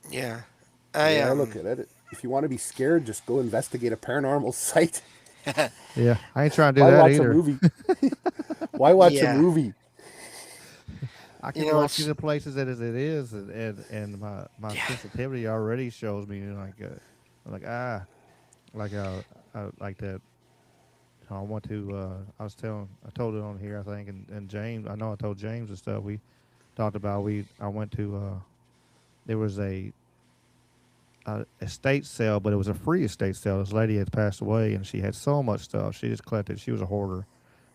yeah. The I way I look at it, if you want to be scared, just go investigate a paranormal site. Yeah, I ain't trying to do Why that watch a either. movie? Why watch a Yeah. movie? I You can know walk it's into places that as it is, and my yeah. sensitivity already shows me like like like that. I want to. I told it on here, I think, and James. I know I told James and stuff. We talked about. I went to. There was a estate sale, but it was a free estate sale. This lady had passed away, and she had so much stuff. She just collected. She was a hoarder,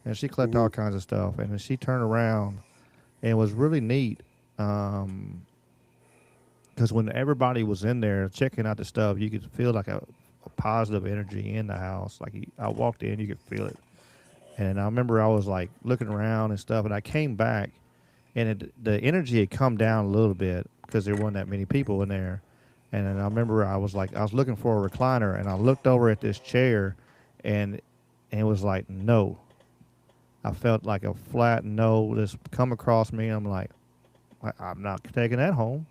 and she collected Hmm. all kinds of stuff. And then she turned around, and it was really neat. Um, because when everybody was in there checking out the stuff, you could feel like a positive energy in the house. Like I walked in, you could feel it. And I remember I was like looking around and stuff, and I came back, and the energy had come down a little bit because there weren't that many people in there. And then I remember I was looking for a recliner, and I looked over at this chair, and and it was like no. I felt like a flat no just come across me. And I'm like, I'm not taking that home.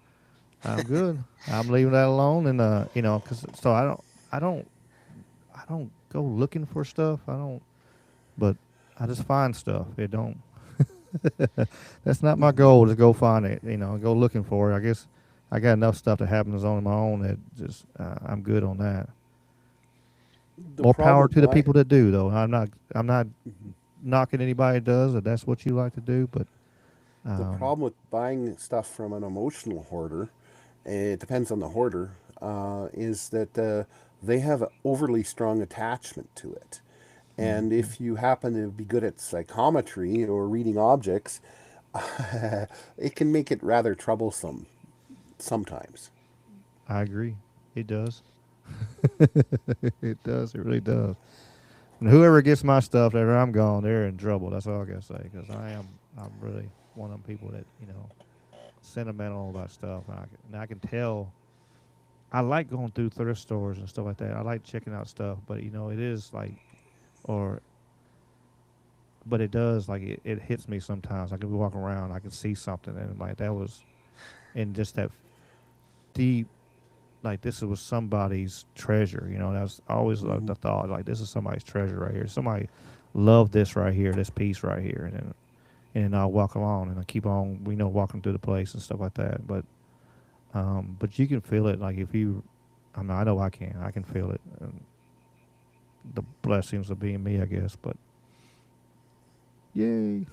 I'm good. I'm leaving that alone, and cause so I don't, I don't go looking for stuff. I don't, but I just find stuff. It don't. That's not my goal to go find it. Go looking for it. I guess I got enough stuff that happens on my own that just I'm good on that. The More problem power with to the buying people that do, though. I'm not knocking anybody that does. If that's what you like to do, but the um, problem with buying stuff from an emotional hoarder, it depends on the hoarder, is that they have an overly strong attachment to it. And mhm, if you happen to be good at psychometry or reading objects, it can make it rather troublesome sometimes. I agree. It does. It does. It really does. And whoever gets my stuff after I'm gone, they're in trouble. That's all I gotta say. Because I'm really one of them people that sentimental about stuff, and I can tell. I like going through thrift stores and stuff like that. I like checking out stuff, but it is like, or but it does like it hits me sometimes. I can be walking around, I can see something, and like that was, and just that deep, like this was somebody's treasure. You know, that's always Mm-hmm. the thought. Like this is somebody's treasure right here. Somebody loved this right here, this piece right here, and then I'll walk along and I keep on, walking through the place and stuff like that. But you can feel it. Like if you, I mean, I know I can. I can feel it. And the blessings of being me, I guess. But yay.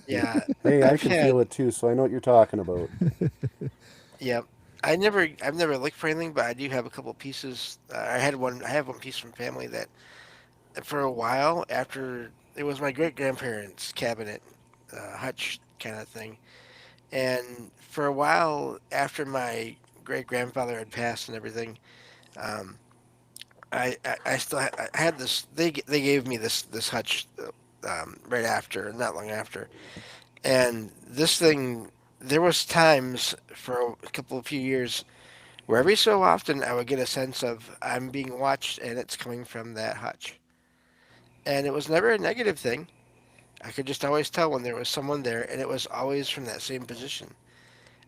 Yeah, Hey, I I've can had. feel it too, so I know what you're talking about. Yeah, I've never looked for anything, but I do have a couple pieces. I have one piece from family that, for a while after it was my great grandparents' cabinet, hutch kind of thing, and for a while after my great grandfather had passed and everything, um, I still I had this. They gave me this hutch right after, not long after, and this thing. There was times for a couple of few years where every so often I would get a sense of I'm being watched and it's coming from that hutch. And it was never a negative thing. I could just always tell when there was someone there and it was always from that same position.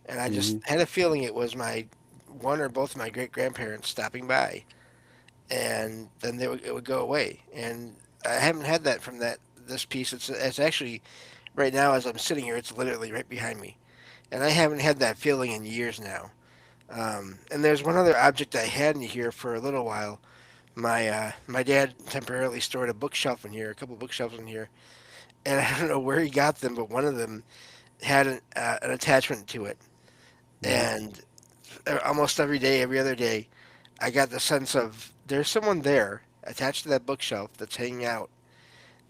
And I just Mm-hmm. had a feeling it was my one or both of my great grandparents stopping by and then it would go away. And I haven't had that from this piece. It's actually right now as I'm sitting here, it's literally right behind me. And I haven't had that feeling in years now. And there's one other object I had in here for a little while. My dad temporarily stored a bookshelf in here, a couple bookshelves in here, and I don't know where he got them, but one of them had an attachment to it. Yeah. And almost every day, every other day, I got the sense of there's someone there attached to that bookshelf that's hanging out,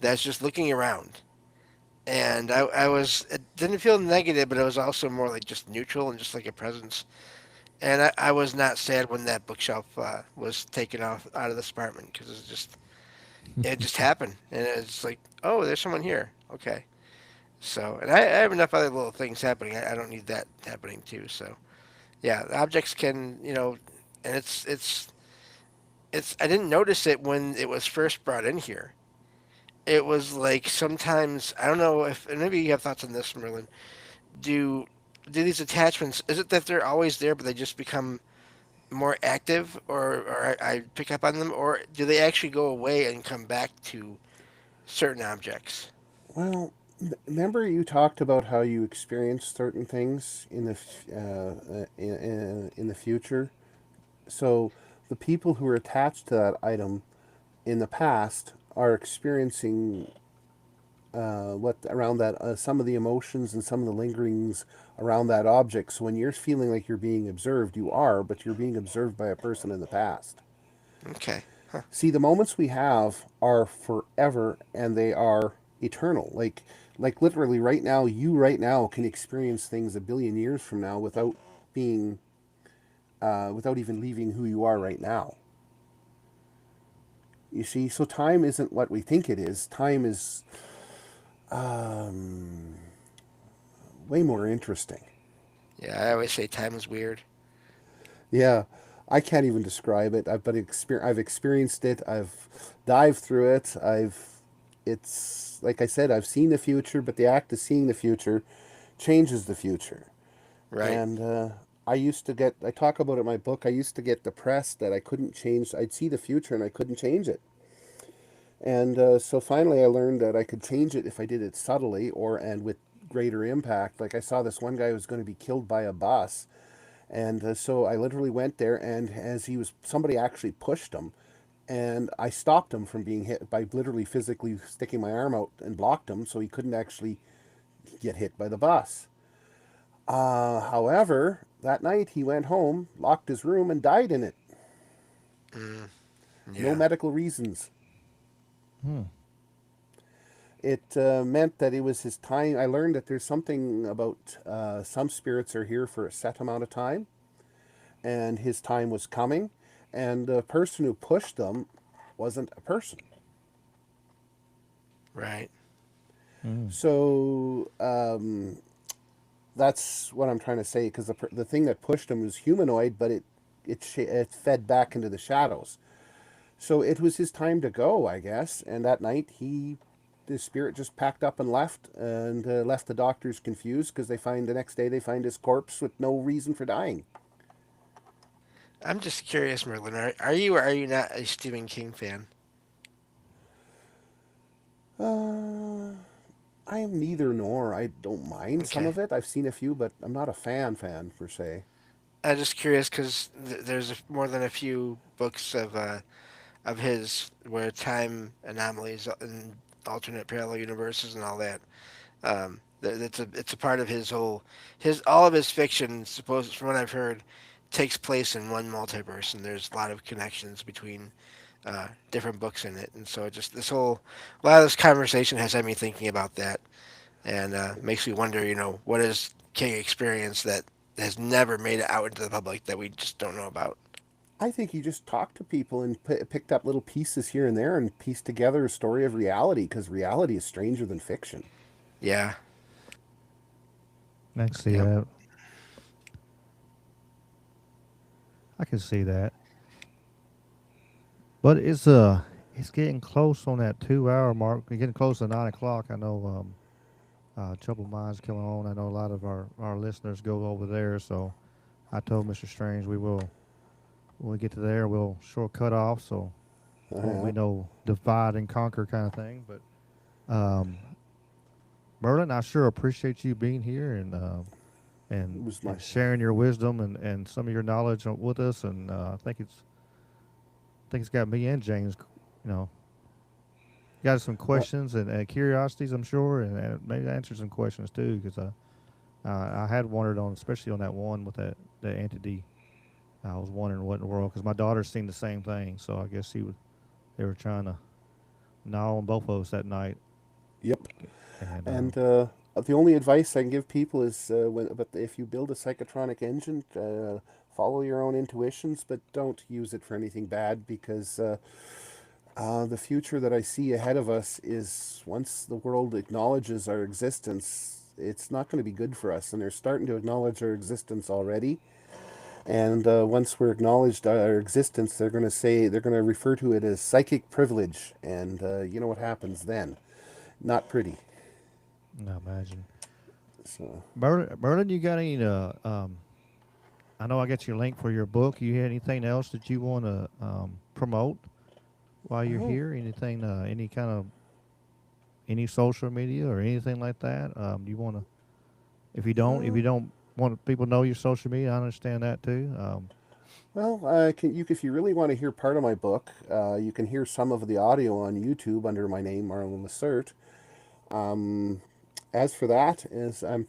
that's just looking around. And it didn't feel negative, but it was also more like just neutral and just like a presence. And I was not sad when that bookshelf was taken off out of this apartment because it just happened, and it's like, oh, there's someone here. Okay, so and I have enough other little things happening. I don't need that happening too. So yeah, the objects can and it's. I didn't notice it when it was first brought in here. It was like sometimes I don't know if and maybe you have thoughts on this, Merlin. Do do these attachments? Is it that they're always there, but they just become more active, or I pick up on them, or do they actually go away and come back to certain objects? Well, remember you talked about how you experience certain things in in the future. So the people who are attached to that item in the past are experiencing what around that some of the emotions and some of the lingerings around that object. So when you're feeling like you're being observed, you are, but you're being observed by a person in the past. Okay. Huh. See, the moments we have are forever and they are eternal. Like literally right now, you right now can experience things a billion years from now without being without even leaving who you are right now. You see, so time isn't what we think it is. Time is um, way more interesting. Yeah, I always say time is weird. Yeah, I can't even describe it. I've experienced it. I've dived through it. It's like I said, I've seen the future, but the act of seeing the future changes the future. Right. And I used to get, I talk about it in my book, I used to get depressed that I couldn't change, I'd see the future and I couldn't change it. And so finally I learned that I could change it if I did it subtly and with greater impact. Like I saw this one guy who was going to be killed by a bus. And so I literally went there, and as somebody actually pushed him, and I stopped him from being hit by literally physically sticking my arm out and blocked him so he couldn't actually get hit by the bus. However, that night he went home, locked his room, and died in it. Mm, No yeah. medical reasons. Hmm. It meant that it was his time. I learned that there's something about some spirits are here for a set amount of time, and his time was coming, and the person who pushed them wasn't a person. Right. Mm. So that's what I'm trying to say. Because the thing that pushed him was humanoid, but it fed back into the shadows. So it was his time to go, I guess. And that night he the spirit just packed up and left, and left the doctors confused because the next day they find his corpse with no reason for dying. I'm just curious, Merlin. Are you or are you not a Stephen King fan? Uh, I am neither nor. I don't mind some Okay. of it. I've seen a few, but I'm not a fan per se. I'm just curious because there's more than a few books of his where time anomalies and alternate parallel universes and all that. It's a part of his whole his all of his fiction. Supposed from what I've heard, takes place in one multiverse, and there's a lot of connections between different books in it. And so just this whole a lot of this conversation has had me thinking about that, and makes me wonder, what is King experience that has never made it out into the public that we just don't know about. I think he just talked to people and picked up little pieces here and there and pieced together a story of reality because reality is stranger than fiction. Yeah. I can see Yep. that. I can see that. But it's getting close on that 2 hour mark. We're getting close to 9 o'clock. I know Trouble Minds coming on. I know a lot of our listeners go over there. So I told Mr. Strange we will when we get to there we'll short cut off. So won't Uh, be no divide and conquer kind of thing. But um, Merlin, I sure appreciate you being here it was my and sharing your wisdom and some of your knowledge with us. And I think it's got me and James, you know, got some well, questions and curiosities, I'm sure, and maybe answer some questions too, because I had wondered on, especially on that one with that entity. I was wondering what in the world, because my daughter's seen the same thing, so I guess they were trying to gnaw on both of us that night, yep. and And the only advice I can give people is but if you build a psychotronic engine, follow your own intuitions, but don't use it for anything bad because the future that I see ahead of us is once the world acknowledges our existence, it's not going to be good for us. And they're starting to acknowledge our existence already. And once we're acknowledged our existence, they're going to refer to it as psychic privilege. And you know what happens then? Not pretty. I imagine. So. Merlin, you got any? I know I got your link for your book. You had anything else that you want to promote while you're Oh, here? Anything? Any kind of any social media or anything like that? You want to? If uh, you don't want people to know your social media, I understand that too. well, if you really want to hear part of my book, you can hear some of the audio on YouTube under my name, Marlon Lacert. Um, as for that, is I'm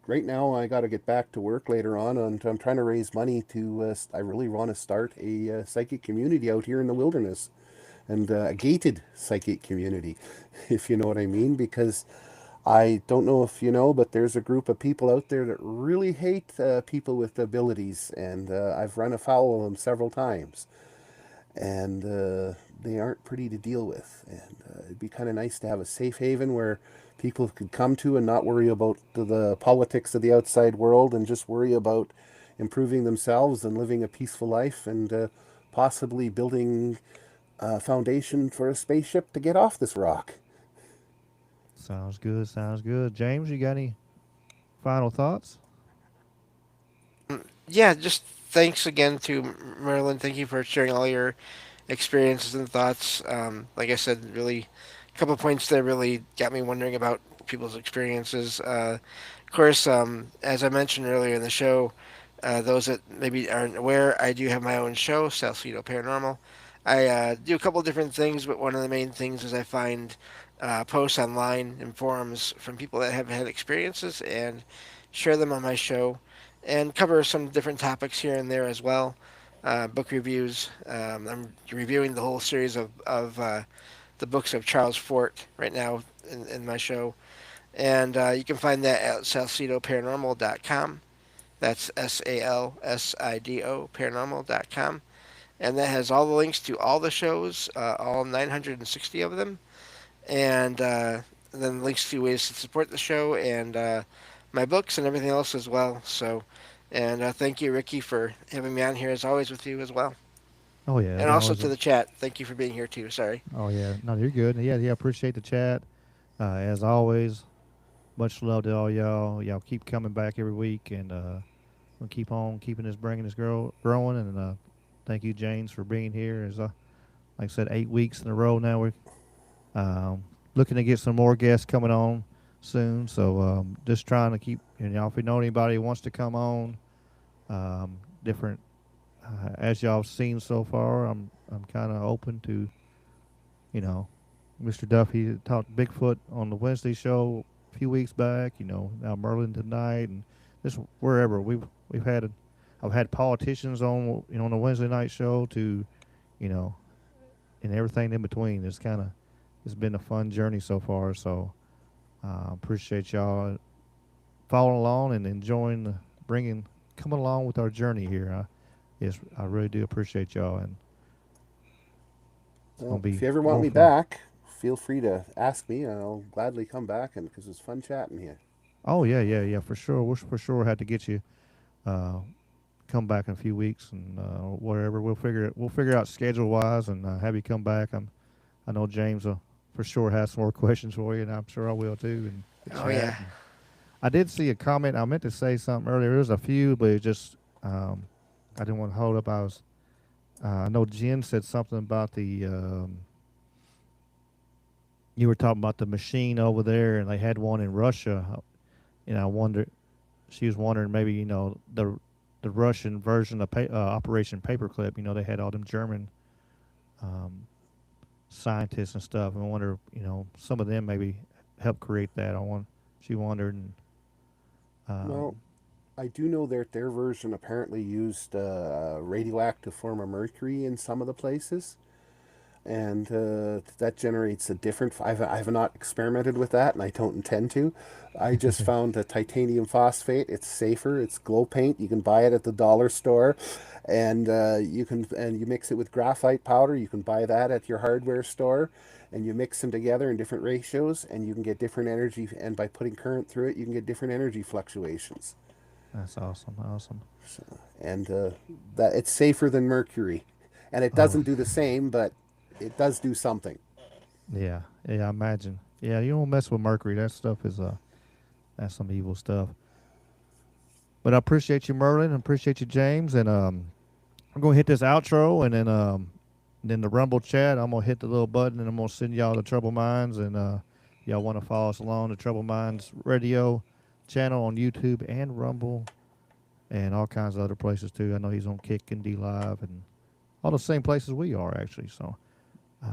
right now I got to get back to work later on, and I'm trying to raise money to. I really want to start a psychic community out here in the wilderness, and a gated psychic community, if you know what I mean, because I don't know if you know, but there's a group of people out there that really hate people with abilities, and I've run afoul of them several times, and they aren't pretty to deal with. And it'd be kind of nice to have a safe haven where people could come to and not worry about the politics of the outside world and just worry about improving themselves and living a peaceful life and possibly building a foundation for a spaceship to get off this rock. Sounds good. Sounds good. James, you got any final thoughts? Yeah, just thanks again to Merlin. Thank you for sharing all your experiences and thoughts. Like I said, really, a couple of points there really got me wondering about people's experiences. Of course, as I mentioned earlier in the show, those that maybe aren't aware, I do have my own show, Salsido Paranormal. I do a couple of different things, but one of the main things is I find posts online and forums from people that have had experiences and share them on my show and cover some different topics here and there as well. Book reviews. I'm reviewing the whole series of the books of Charles Fort right now in my show. And you can find that at salsidoparanormal.com. That's SALSIDO paranormal.com. And that has all the links to all the shows, all 960 of them. And then links to ways to support the show and my books and everything else as well. So, and thank you, Ricky, for having me on here as always with you as well. Oh yeah, And it's also always to a. the chat, thank you for being here too. Sorry. Oh yeah, no, you're good. Yeah, yeah. Appreciate the chat, As always, much love to all y'all. Y'all keep coming back every week, and we'll keep on keeping this, bringing this growing. And thank you, James, for being here. As like I said, 8 weeks in a row now. We're looking to get some more guests coming on soon. So just trying to keep, if you know anybody who wants to come on, different, as y'all have seen so far, I'm kind of open to, Mr. Duffy talked Bigfoot on the Wednesday show a few weeks back. Now Merlin tonight, and just wherever we've had, I've had politicians on, on the Wednesday night show to, you know, and everything in between. It's been a fun journey so far. So appreciate y'all following along and enjoying coming along with our journey here. Yes, I really do appreciate y'all, and well, if you ever want me back, feel free to ask me, and I'll gladly come back. And because it's fun chatting here. Oh yeah, for sure. We'll for sure have to get you come back in a few weeks and whatever. We'll figure out schedule wise and have you come back. I know James for sure has some more questions for you, and I'm sure I will too. And oh yeah. I did see a comment. I meant to say something earlier. There was a few, but it just I didn't want to hold up. I know Jen said something about the. You were talking about the machine over there, and they had one in Russia. And I wonder, she was wondering maybe the Russian version of Operation Paperclip. They had all them German scientists and stuff. And I wonder, some of them maybe helped create that. She wondered. And, well, I do know that their version apparently used radioactive form of mercury in some of the places. And that generates a different. I have not experimented with that, and I don't intend to. I just found a titanium phosphate. It's safer. It's glow paint. You can buy it at the dollar store, and you mix it with graphite powder. You can buy that at your hardware store, and you mix them together in different ratios, and you can get different energy. And by putting current through it, you can get different energy fluctuations. That's awesome. So, and that it's safer than mercury, and it doesn't do the same, but it does do something. Yeah, I imagine. Yeah, you don't mess with mercury. That stuff is that's some evil stuff. But I appreciate you, Merlin, and appreciate you, James. And I'm gonna hit this outro, and then the Rumble chat. I'm gonna hit the little button, and I'm gonna send y'all the Trouble Minds. And y'all want to follow us along the Trouble Minds Radio channel on YouTube and Rumble, and all kinds of other places too. I know he's on Kick and D Live and all the same places we are actually. So.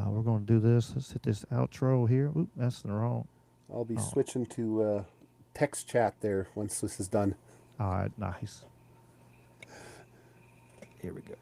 We're going to do this. Let's hit this outro here. Oop, that's the wrong. I'll be switching to text chat there once this is done. All right, nice. Here we go.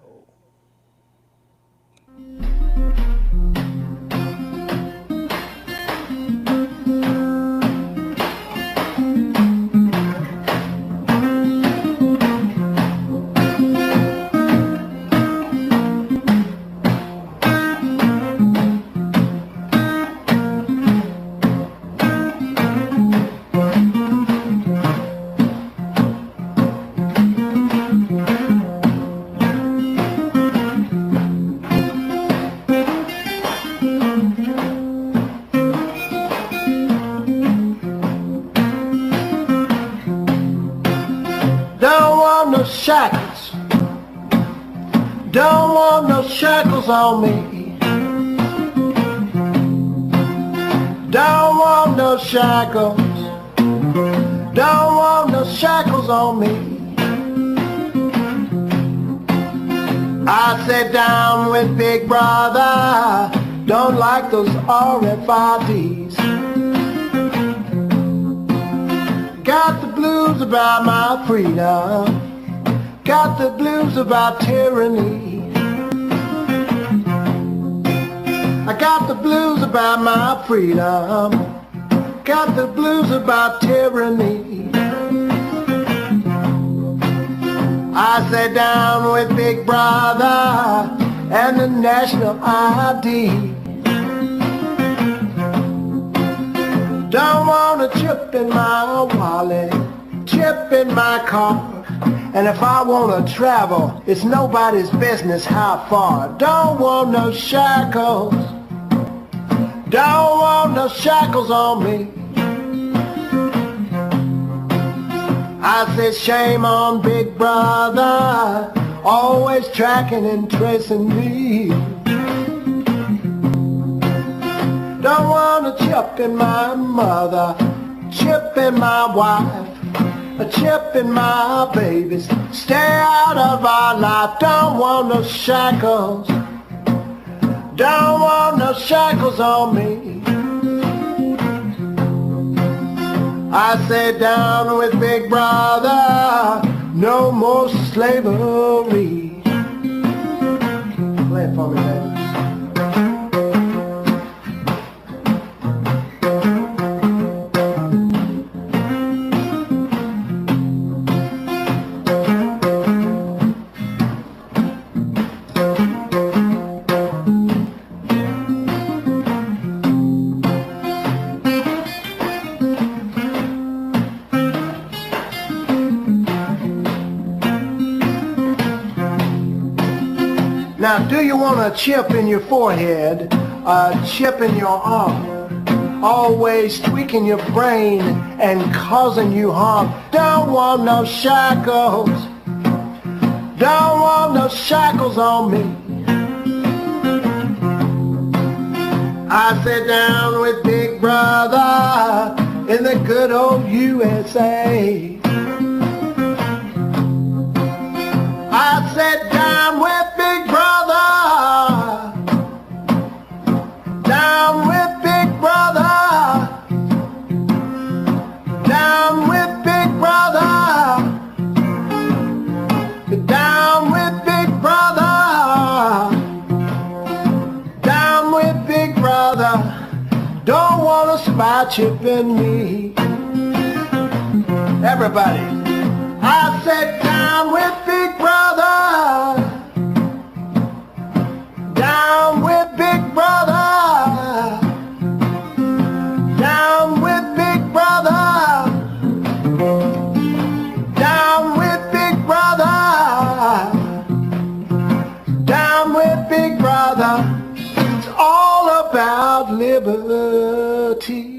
Shackles, don't want no shackles on me. Don't want no shackles, don't want no shackles on me. I sat down with Big Brother, don't like those RFIDs. Got the blues about my freedom. Got the blues about tyranny. I got the blues about my freedom. Got the blues about tyranny. I sat down with Big Brother and the national ID. Don't want a chip in my wallet, chip in my car. And if I want to travel, it's nobody's business how far. Don't want no shackles, don't want no shackles on me. I said shame on Big Brother, always tracking and tracing me. Don't want a chip in my mother, chip in my wife, a chip in my babies. Stay out of our life. Don't want no shackles, don't want no shackles on me. I say down with Big Brother, no more slavery. Play it for me, baby. Now, do you want a chip in your forehead, a chip in your arm, always tweaking your brain and causing you harm? Don't want no shackles, don't want no shackles on me. I sit down with Big Brother in the good old USA. I sat down with Big Brother, down with Big Brother, down with Big Brother, down with Big Brother, down with Big Brother. Don't want a spy chip in me. Everybody, I sat down with Big Brother, down with Big Brother, down with Big Brother, down with Big Brother, down with Big Brother. It's all about liberty.